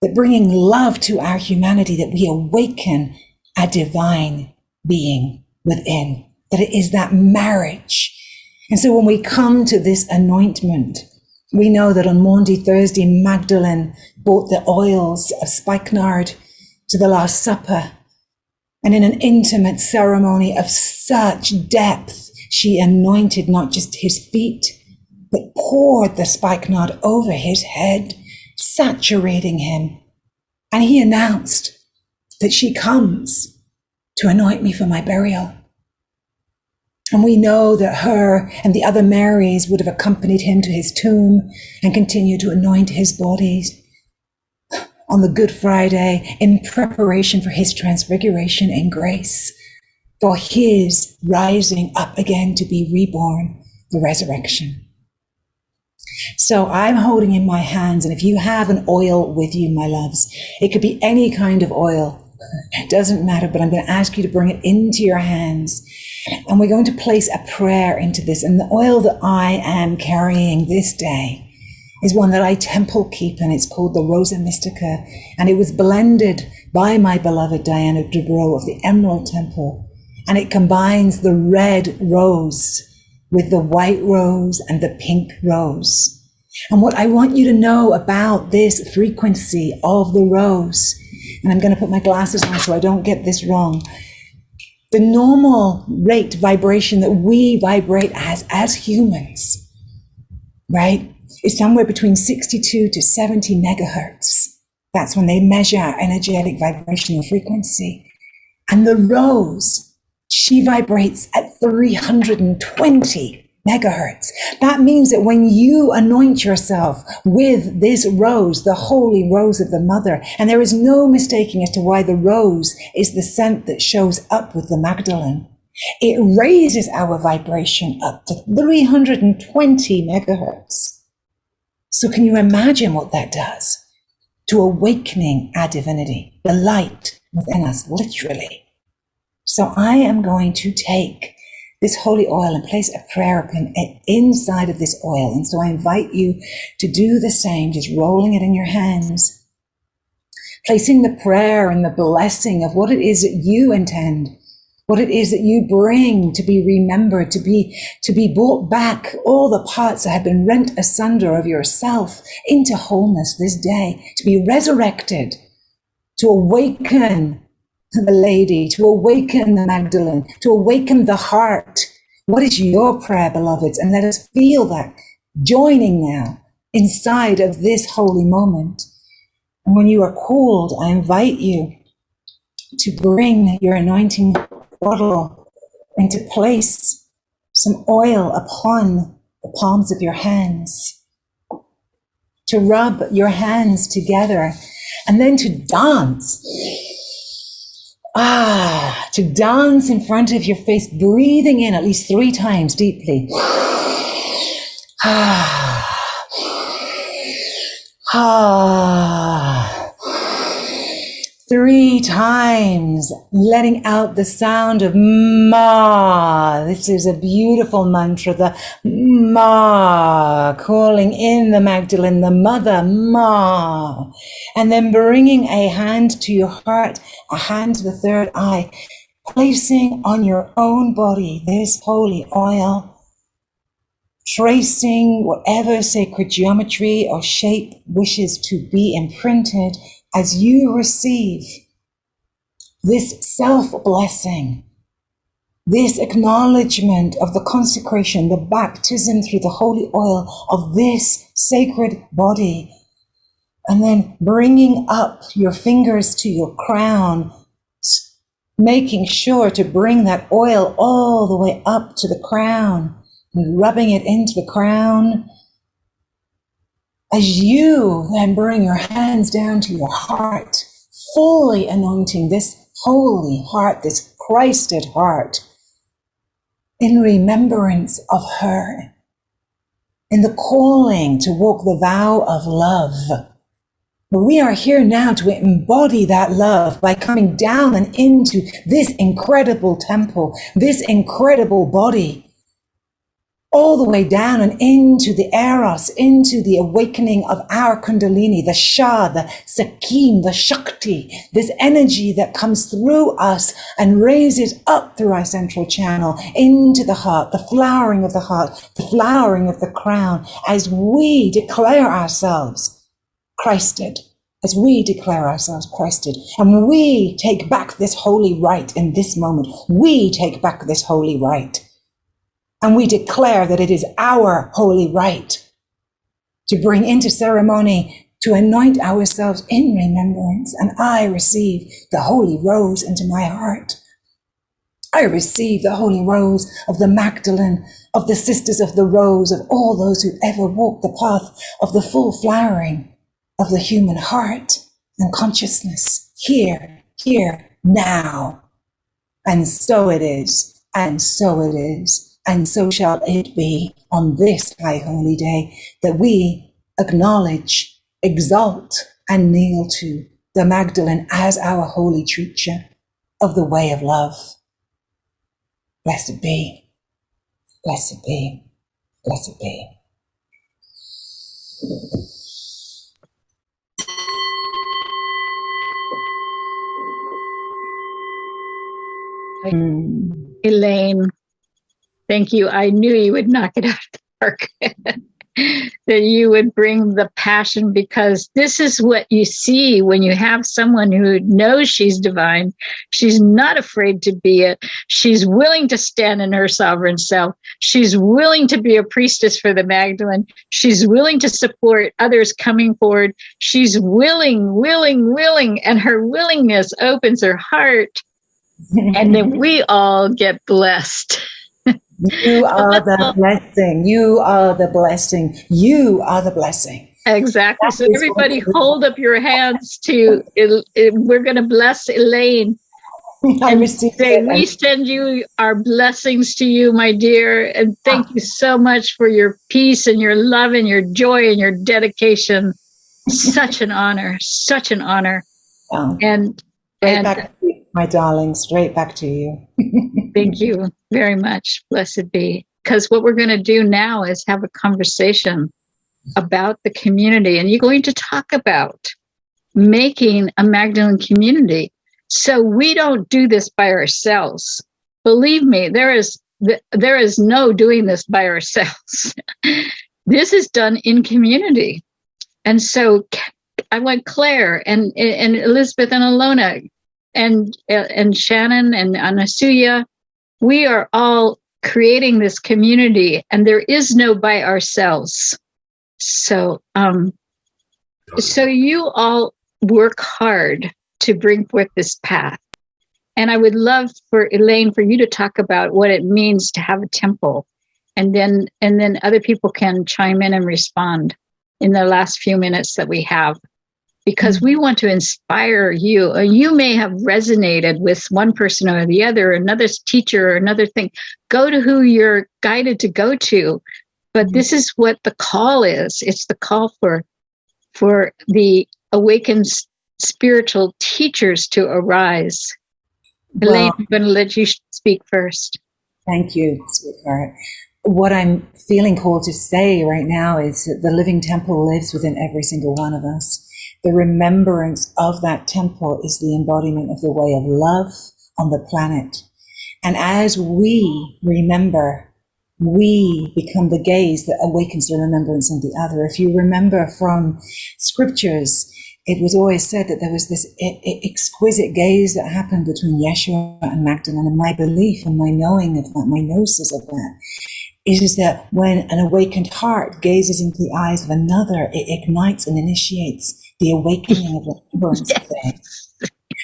that bringing love to our humanity, that we awaken a divine being within, that it is that marriage. And so when we come to this anointment, we know that on Maundy Thursday, Magdalene brought the oils of spikenard to the Last Supper. And in an intimate ceremony of such depth, she anointed not just his feet, but poured the spikenard over his head, saturating him. And he announced that she comes to anoint me for my burial. And we know that her and the other Marys would have accompanied him to his tomb and continued to anoint his bodies on the Good Friday in preparation for his transfiguration in grace, for his rising up again to be reborn, the resurrection. So I'm holding in my hands, and if you have an oil with you, my loves, it could be any kind of oil. It doesn't matter, but I'm going to ask you to bring it into your hands. And we're going to place a prayer into this. And the oil that I am carrying this day is one that I temple keep, and it's called the Rosa Mystica. And it was blended by my beloved Diana Dubrow of the Emerald Temple And it combines the red rose with the white rose and the pink rose. And what I want you to know about this frequency of the rose, and I'm going to put my glasses on so I don't get this wrong. The normal rate vibration that we vibrate as humans, right, is somewhere between 62 to 70 megahertz. That's when they measure our energetic vibrational frequency. And the rose, she vibrates at 320 megahertz. That means that when you anoint yourself with this rose, the holy rose of the mother, and there is no mistaking as to why the rose is the scent that shows up with the Magdalene, it raises our vibration up to 320 megahertz. So can you imagine what that does to awakening our divinity, the light within us, literally? So I am going to take this holy oil and place a prayer inside of this oil. And so I invite you to do the same, just rolling it in your hands, placing the prayer and the blessing of what it is that you intend, what it is that you bring to be remembered, to be brought back, all the parts that have been rent asunder of yourself into wholeness this day, to be resurrected, to awaken the lady, to awaken the Magdalene, to awaken the heart. What is your prayer, beloveds? And let us feel that joining now inside of this holy moment. And when you are called, I invite you to bring your anointing bottle and to place some oil upon the palms of your hands, to rub your hands together, and then to dance. To dance in front of your face, breathing in at least 3 times deeply. 3 times, letting out the sound of Ma. This is a beautiful mantra, the Ma, calling in the Magdalene, the mother, Ma. And then bringing a hand to your heart, a hand to the third eye, placing on your own body this holy oil, tracing whatever sacred geometry or shape wishes to be imprinted as you receive this self-blessing, this acknowledgement of the consecration, the baptism through the holy oil of this sacred body, and then bringing up your fingers to your crown, making sure to bring that oil all the way up to the crown and rubbing it into the crown. As you then bring your hands down to your heart, fully anointing this holy heart, this Christed heart, in remembrance of her, in the calling to walk the vow of love. But we are here now to embody that love by coming down and into this incredible temple, this incredible body, all the way down and into the eros, into the awakening of our kundalini, the Shah, the Sakim, the Shakti, this energy that comes through us and raises up through our central channel into the heart, the flowering of the heart, the flowering of the crown, as we declare ourselves Christed, as we declare ourselves Christed. And we take back this holy right in this moment. We take back this holy right. And we declare that it is our holy right to bring into ceremony, to anoint ourselves in remembrance. And I receive the holy rose into my heart. I receive the holy rose of the Magdalene, of the Sisters of the Rose, of all those who ever walked the path of the full flowering of the human heart and consciousness here, now. And so it is, and so it is. And so shall it be on this high holy day that we acknowledge, exalt, and kneel to the Magdalene as our holy teacher of the way of love. Blessed be, blessed be, blessed be. Elaine, thank you. I knew you would knock it out of the park. That you would bring the passion, because this is what you see when you have someone who knows she's divine. She's not afraid to be it. She's willing to stand in her sovereign self. She's willing to be a priestess for the Magdalene. She's willing to support others coming forward. She's willing, and her willingness opens her heart. And then we all get blessed. You are the blessing. You are the blessing. You are the blessing. Exactly. So everybody hold up your hands to, we're going to bless Elaine. And say, we send you our blessings to you, my dear. And thank you so much for your peace and your love and your joy and your dedication. Such an honor. Such an honor. And back to you, my darling, straight back to you. Thank you very much. Blessed be. Because what we're going to do now is have a conversation about the community. And you're going to talk about making a Magdalene community. So we don't do this by ourselves. Believe me, there is no doing this by ourselves. This is done in community. And so I want Claire and Elizabeth and Ilona and Shannon and Anasuya. We are all creating this community, and there is no by ourselves. So, so you all work hard to bring forth this path. And I would love for Elaine, for you to talk about what it means to have a temple, and then other people can chime in and respond in the last few minutes that we have. Because we want to inspire you. You may have resonated with one person or the other, another teacher or another thing. Go to who you're guided to go to. But this is what the call is. It's the call for the awakened spiritual teachers to arise. Well, Elaine, I'm going to let you speak first. Thank you, sweetheart. What I'm feeling called to say right now is that the living temple lives within every single one of us. The remembrance of that temple is the embodiment of the way of love on the planet. And as we remember, we become the gaze that awakens the remembrance in the other. If you remember from scriptures, it was always said that there was this exquisite gaze that happened between Yeshua and Magdalene. And my belief and my knowing of that, my gnosis of that, is that when an awakened heart gazes into the eyes of another, it ignites and initiates the awakening of remembrance.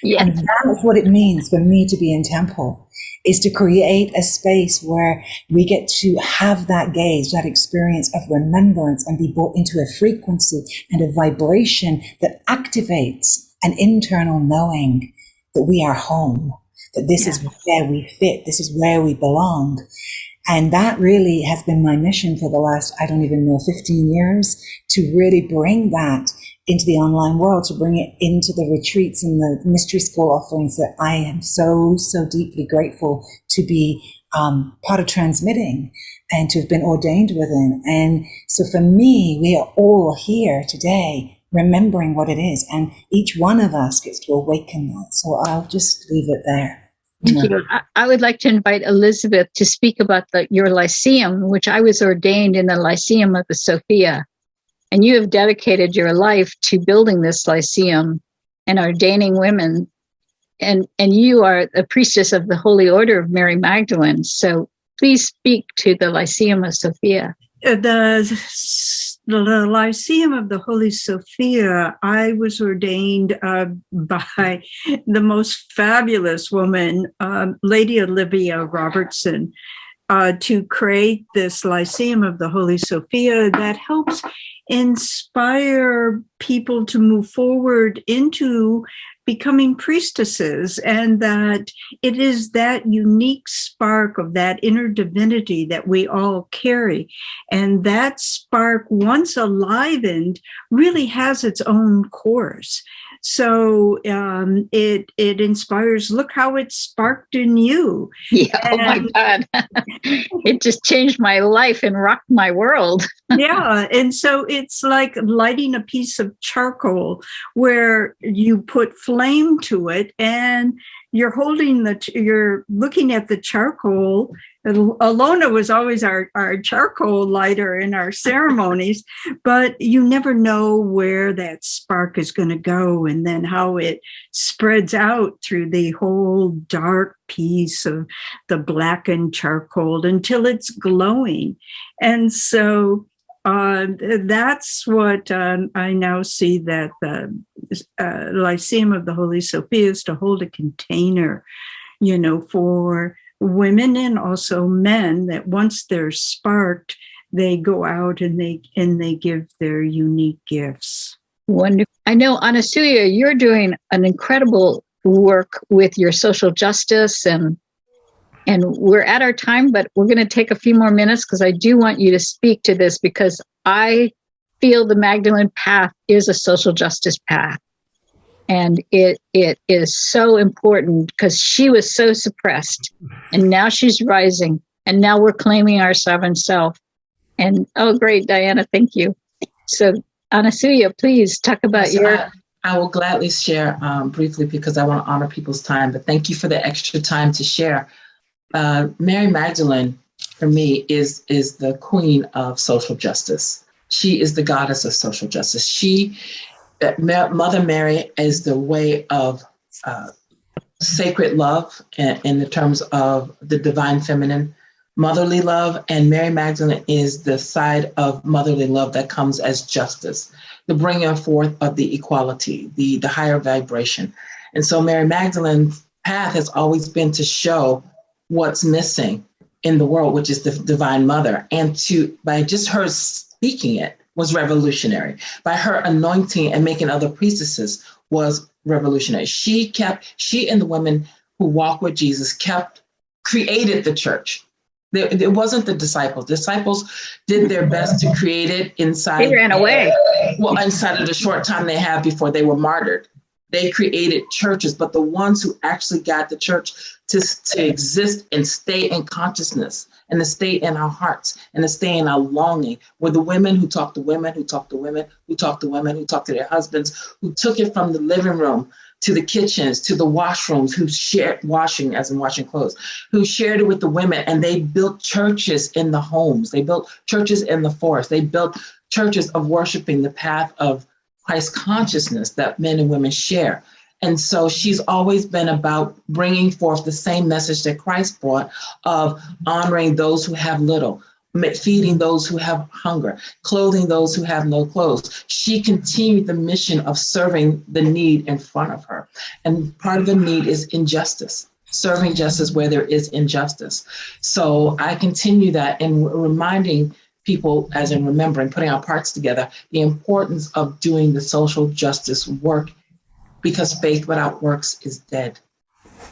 Yes. And that's what it means for me to be in temple, is to create a space where we get to have that gaze, that experience of remembrance, and be brought into a frequency and a vibration that activates an internal knowing that we are home, that this is where we fit, this is where we belong. And that really has been my mission for the last, 15 years, to really bring that into the online world, to bring it into the retreats and the mystery school offerings that I am so, so deeply grateful to be part of transmitting and to have been ordained within. And so for me, we are all here today remembering what it is, and each one of us gets to awaken that. So I'll just leave it there. Thank you. I would like to invite Elizabeth to speak about your Lyceum, which I was ordained in the Lyceum of the Sophia. And you have dedicated your life to building this Lyceum and ordaining women. And you are a priestess of the Holy Order of Mary Magdalene. So please speak to the Lyceum of Sophia. The Lyceum of the Holy Sophia, I was ordained by the most fabulous woman, Lady Olivia Robertson, to create this Lyceum of the Holy Sophia that helps inspire people to move forward into becoming priestesses, and that it is that unique spark of that inner divinity that we all carry. And that spark, once alivened, really has its own course. So it inspires, look how it sparked in you. Yeah, oh my God. It just changed my life and rocked my world. Yeah, and so it's like lighting a piece of charcoal where you put flame to it, and you're you're looking at the charcoal. Ilona was always our charcoal lighter in our ceremonies, but you never know where that spark is going to go and then how it spreads out through the whole dark piece of the blackened charcoal until it's glowing. And so that's what I now see, that the Lyceum of the Holy Sophia is to hold a container, for women and also men, that once they're sparked, they go out and they give their unique gifts. Wonderful. I know, Anasuya, you're doing an incredible work with your social justice, and we're at our time, but we're going to take a few more minutes because I do want you to speak to this, because I feel the Magdalen Path is a social justice path. And it is so important because she was so suppressed, and now she's rising, and now we're claiming our sovereign self. And oh, great, Diana, thank you. So, Anasuya, please talk about I will gladly share briefly, because I want to honor people's time, but thank you for the extra time to share. Mary Magdalene, for me, is the queen of social justice. She is the goddess of social justice. Mother Mary is the way of sacred love in the terms of the divine feminine, motherly love, and Mary Magdalene is the side of motherly love that comes as justice, the bringing forth of the equality, the higher vibration. And so Mary Magdalene's path has always been to show what's missing in the world, which is the divine mother. And by just her speaking it was revolutionary. By her anointing and making other priestesses was revolutionary. She and the women who walk with Jesus created the church. It wasn't the disciples. Disciples did their best to create it inside. They ran away. Well, inside of the short time they had before they were martyred. They created churches, but the ones who actually got the church to exist and stay in consciousness and to stay in our hearts and to stay in our longing were the women who talked to women, who talked to women, who talked to women, who talked to their husbands, who took it from the living room to the kitchens, to the washrooms, who shared washing, as in washing clothes, who shared it with the women. And they built churches in the homes. They built churches in the forest. They built churches of worshiping the path of Christ consciousness that men and women share. And so she's always been about bringing forth the same message that Christ brought of honoring those who have little, feeding those who have hunger, clothing those who have no clothes. She continued the mission of serving the need in front of her. And part of the need is injustice, serving justice where there is injustice. So I continue that and reminding people, as in remembering, putting our parts together, the importance of doing the social justice work, because faith without works is dead.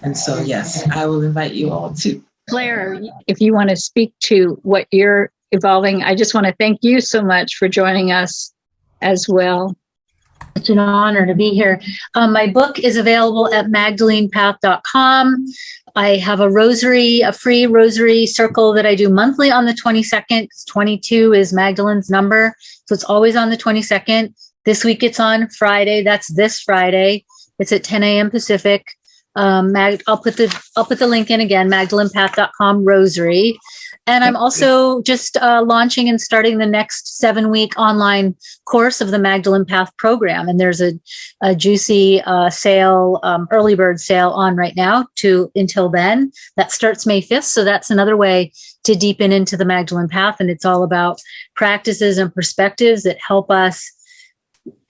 And so, yes, I will invite you all to. Claire, if you want to speak to what you're evolving, I just want to thank you so much for joining us as well. It's an honor to be here. My book is available at magdalenpath.com. I have a free rosary circle that I do monthly on the 22nd. 22 is Magdalene's number, so it's always on the 22nd. This week it's on Friday. That's this Friday. It's at 10 a.m. Pacific. I'll put the link in again, magdalenpath.com rosary. And I'm also just launching and starting the next 7-week online course of the Magdalen Path program. And there's a juicy sale, early bird sale on right now until then. That starts May 5th. So that's another way to deepen into the Magdalen Path. And it's all about practices and perspectives that help us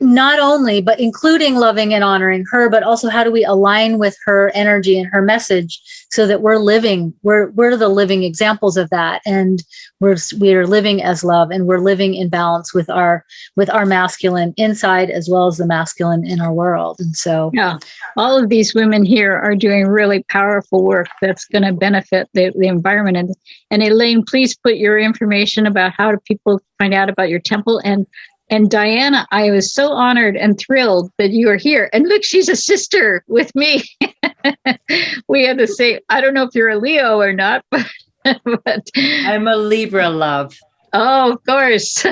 not only, but including loving and honoring her, but also how do we align with her energy and her message so that we're the living examples of that. And we are living as love, and we're living in balance with our masculine inside as well as the masculine in our world. And so, yeah, all of these women here are doing really powerful work that's going to benefit the environment. And Elaine, please put your information about how do people find out about your temple. And Diana, I was so honored and thrilled that you are here. And look, she's a sister with me. We had the same, I don't know if you're a Leo or not, but I'm a Libra, love. Oh, of course.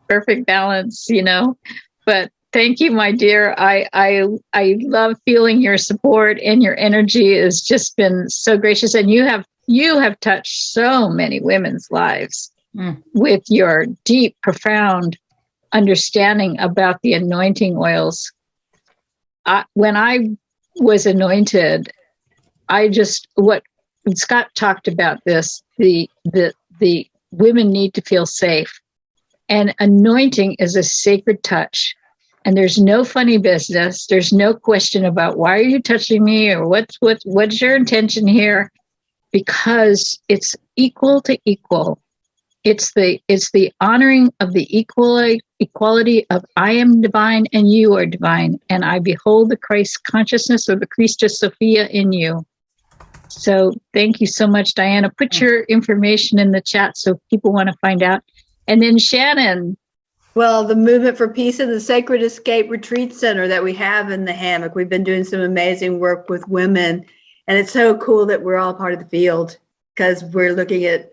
Perfect balance, But Thank you, my dear. I love feeling your support, and your energy has just been so gracious. And you have touched so many women's lives with your deep, profound understanding about the anointing oils. When I was anointed, what Scott talked about this, the women need to feel safe, and anointing is a sacred touch, and there's no funny business. There's no question about why are you touching me or what's your intention here, because it's equal to equal. It's the honoring of the equality of I am divine and you are divine, and I behold the Christ consciousness of the Priestess Sophia in you. So thank you so much, Diana. Put your information in the chat so people want to find out. And then Shannon. Well, the Movement for Peace and the Sacred Escape Retreat Center that we have in the hammock. We've been doing some amazing work with women, and it's so cool that we're all part of the field, because we're looking at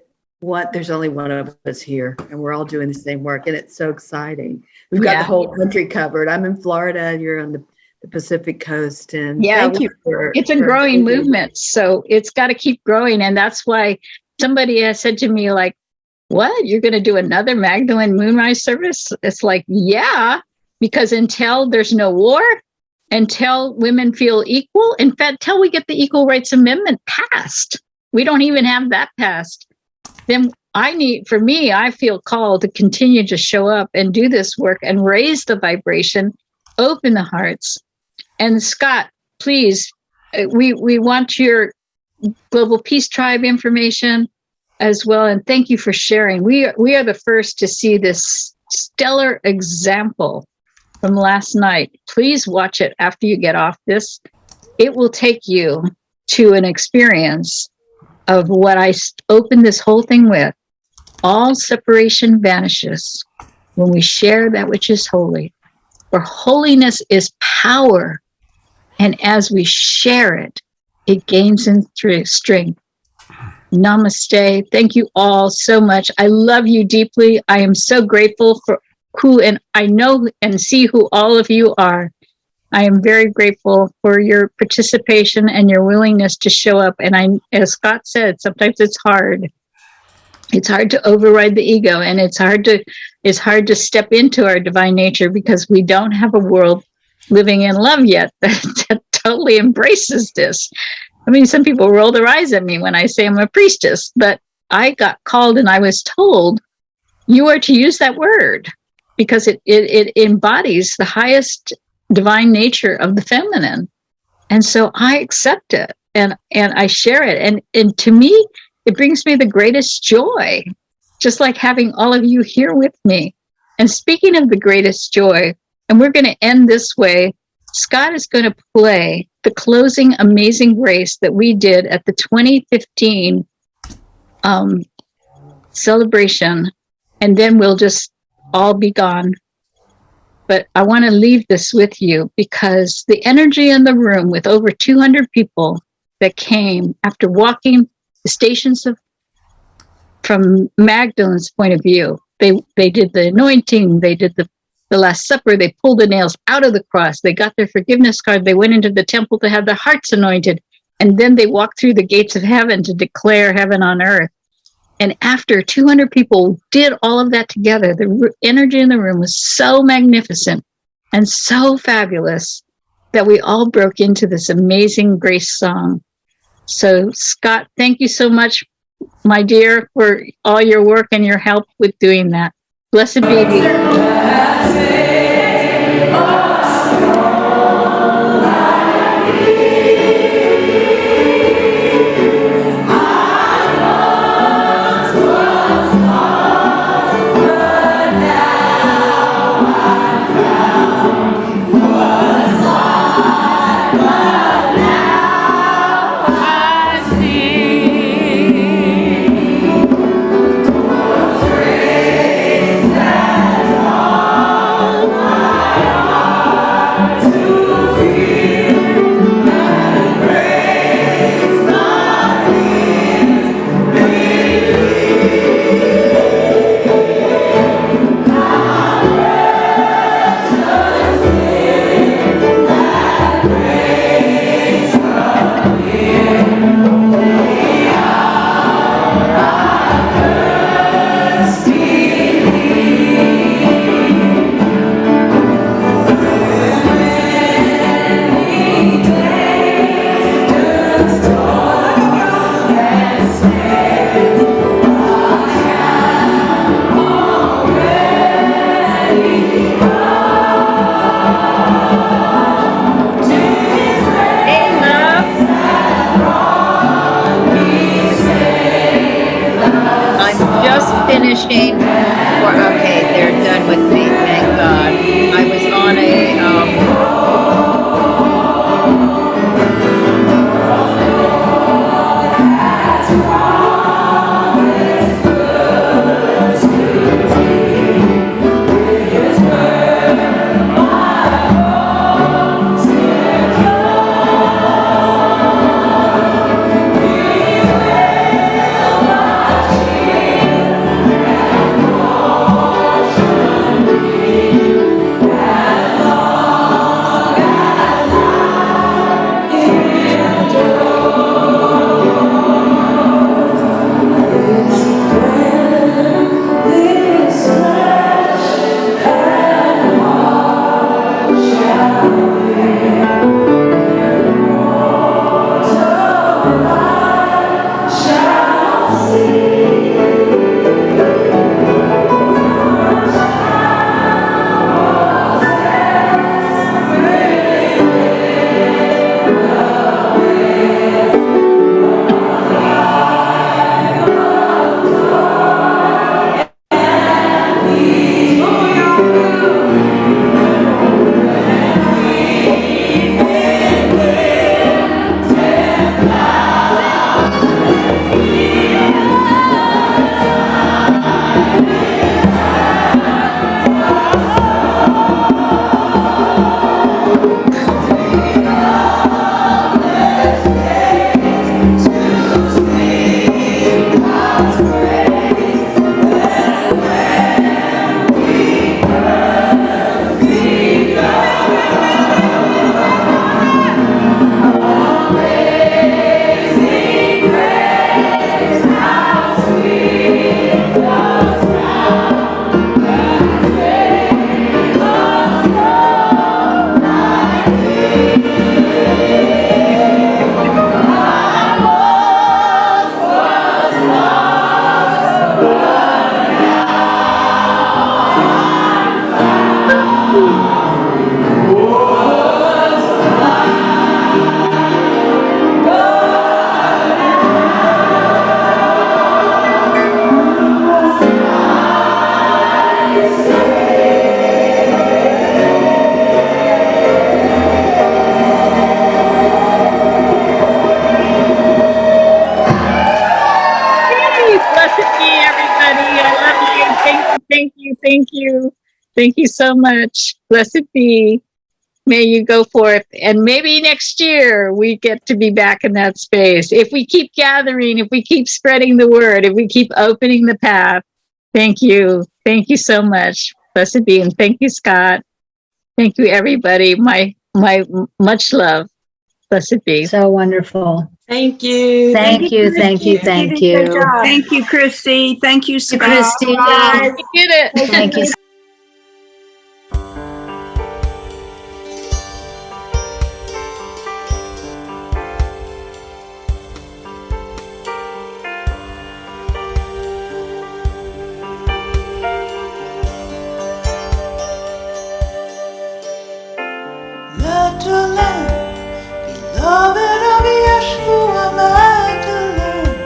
there's only one of us here, and we're all doing the same work, and it's so exciting. We've got the whole country covered. I'm in Florida, you're on the Pacific coast, and thank you for it's a growing movement, so it's got to keep growing. And that's why somebody has said to me, like, what, you're going to do another Magdalene Moonrise service? It's like, yeah, because until there's no war, until women feel equal, in fact, until we get the Equal Rights Amendment passed, we don't even have that passed, then I feel called to continue to show up and do this work and raise the vibration, open the hearts. And Scott, please, we want your Global Peace Tribe information as well. And thank you for sharing. We are the first to see this stellar example from last night. Please watch it after you get off this. It will take you to an experience of what I opened this whole thing with. All separation vanishes when we share that which is holy. For holiness is power. And as we share it, it gains in strength. Namaste. Thank you all so much. I love you deeply. I am so grateful for and I know and see who all of you are. I am very grateful for your participation and your willingness to show up. And as Scott said, sometimes it's hard. It's hard to override the ego, and it's hard to step into our divine nature, because we don't have a world living in love yet that totally embraces this. I mean, some people roll their eyes at me when I say I'm a priestess, but I got called and I was told, you are to use that word because it embodies the highest divine nature of the feminine. And so I accept it and I share it. And to me, it brings me the greatest joy, just like having all of you here with me. And speaking of the greatest joy, and we're going to end this way, Scott is going to play the closing Amazing Grace that we did at the 2015 celebration, and then we'll just all be gone. But I want to leave this with you, because the energy in the room with over 200 people that came after walking the stations from Magdalene's point of view, they did the anointing, they did the Last Supper, they pulled the nails out of the cross, they got their forgiveness card, they went into the temple to have their hearts anointed, and then they walked through the gates of heaven to declare heaven on earth. And after 200 people did all of that together, the energy in the room was so magnificent and so fabulous that we all broke into this amazing grace song. So, Scott, thank you so much, my dear, for all your work and your help with doing that. Blessed be you. just finishing. Okay, they're done with me. Thank God. I was on Thank you. Thank you so much. Blessed be. May you go forth. And maybe next year we get to be back in that space. If we keep gathering, if we keep spreading the word, if we keep opening the path. Thank you. Thank you so much. Blessed be. And thank you, Scott. Thank you, everybody. My much love. Blessed be. So wonderful. Thank you. Thank you. Thank you. Thank you. Thank you, Christy. Thank you, Scott. Christy. You did it. Thank you. Magdalene, beloved of Yeshua, Magdalene,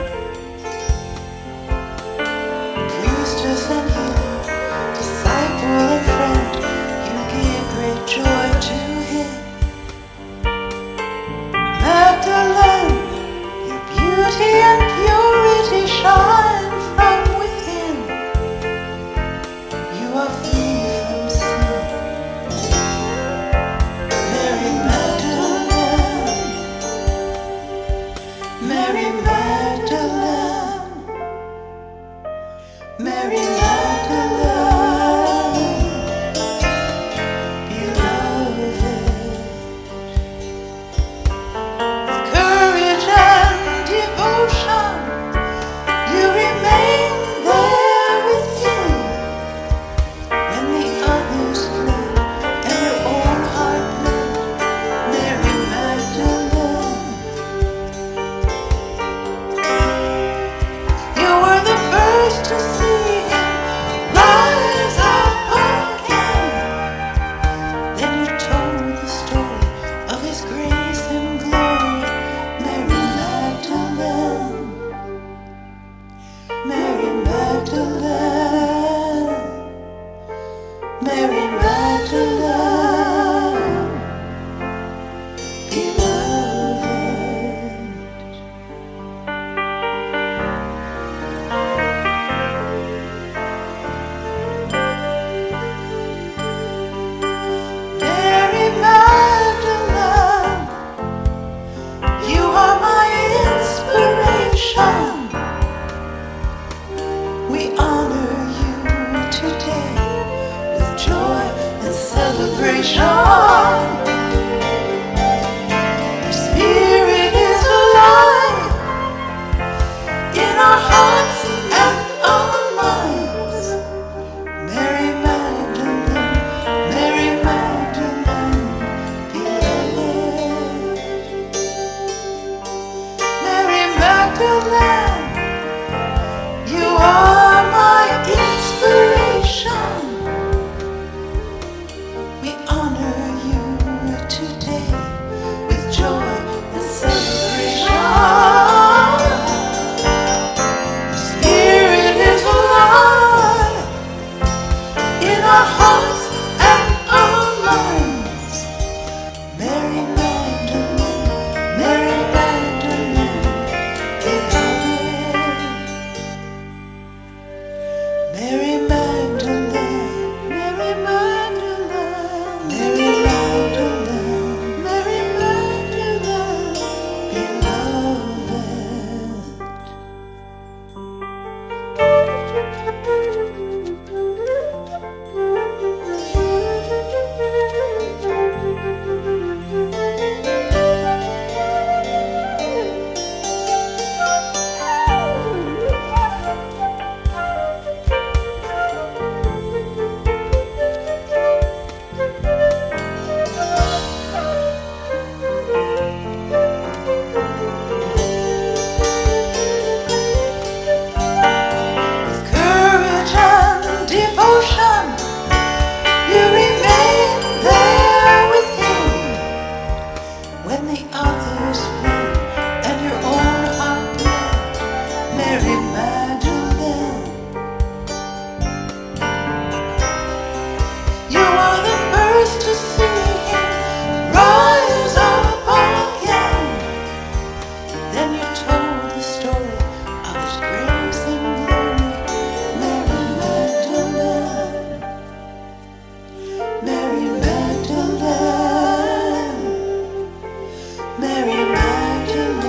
priestess and healer, disciple and friend, you give great joy to him. Magdalene, your beauty and purity shine from within. You are free from sin. Mary Magdalene, Mary Magdalene, Mary Magdalene, beloved. With courage and devotion, you remain there with him. When the others fled and your own heart bled, Mary Magdalene, you were the first to see him We honor you today with joy and celebration. Your spirit is alive in our hearts and our minds. Mary Magdalene, Mary Magdalene, beloved. Mary Magdalene, you are my inspiration. We honor you today with joy and celebration. Spirit is alive in our hearts and our minds. Mary Magdalene, Mary Magdalene, beloved. Mary Magdalene, Mary Magdalene, Mary Magdalene, Mary Magdalene, courage and devotion, you remain there with him when the others fled and your own heart bled. Mary Magdalene, you are the first to see him rise up again. Then you told the story of his grace and glory. Mary Magdalene, Mary Magdalene, Mary Magdalene,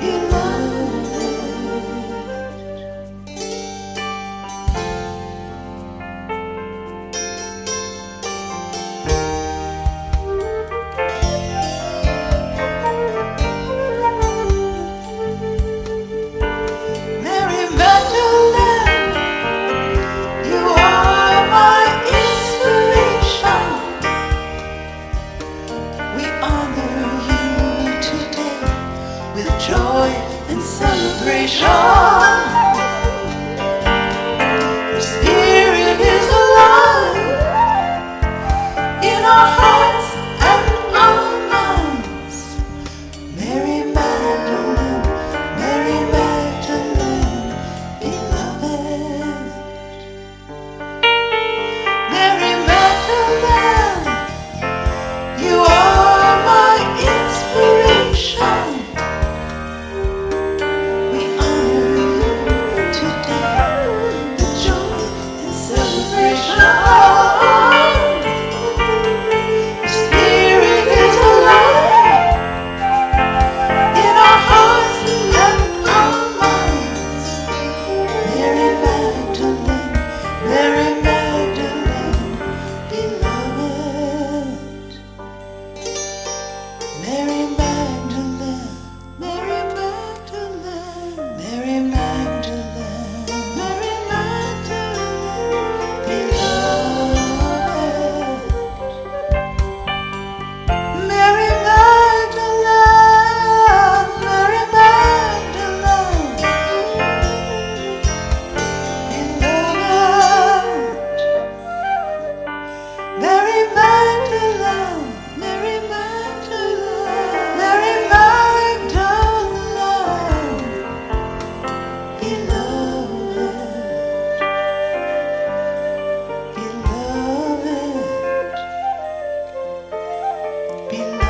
beloved. Mary Magdalene, you are my inspiration. We honor you today with joy and celebration. Your spirit is alive in our hearts and our minds. Mary Magdalene, Mary Magdalene, beloved. Mary Magdalene, you are my inspiration. We honor you today with joy and celebration. Your spirit is alive in our hearts and our minds. Mary Magdalene, Mary Magdalene, beloved. Mary Magdalene, Mary Magdalene, Mary Magdalene, Mary Magdalene, beloved. Mary Magdalene, Mary Magdalene, beloved. Mary Magdalene, Mary Magdalene, Mary Magdalene, beloved, beloved, beloved.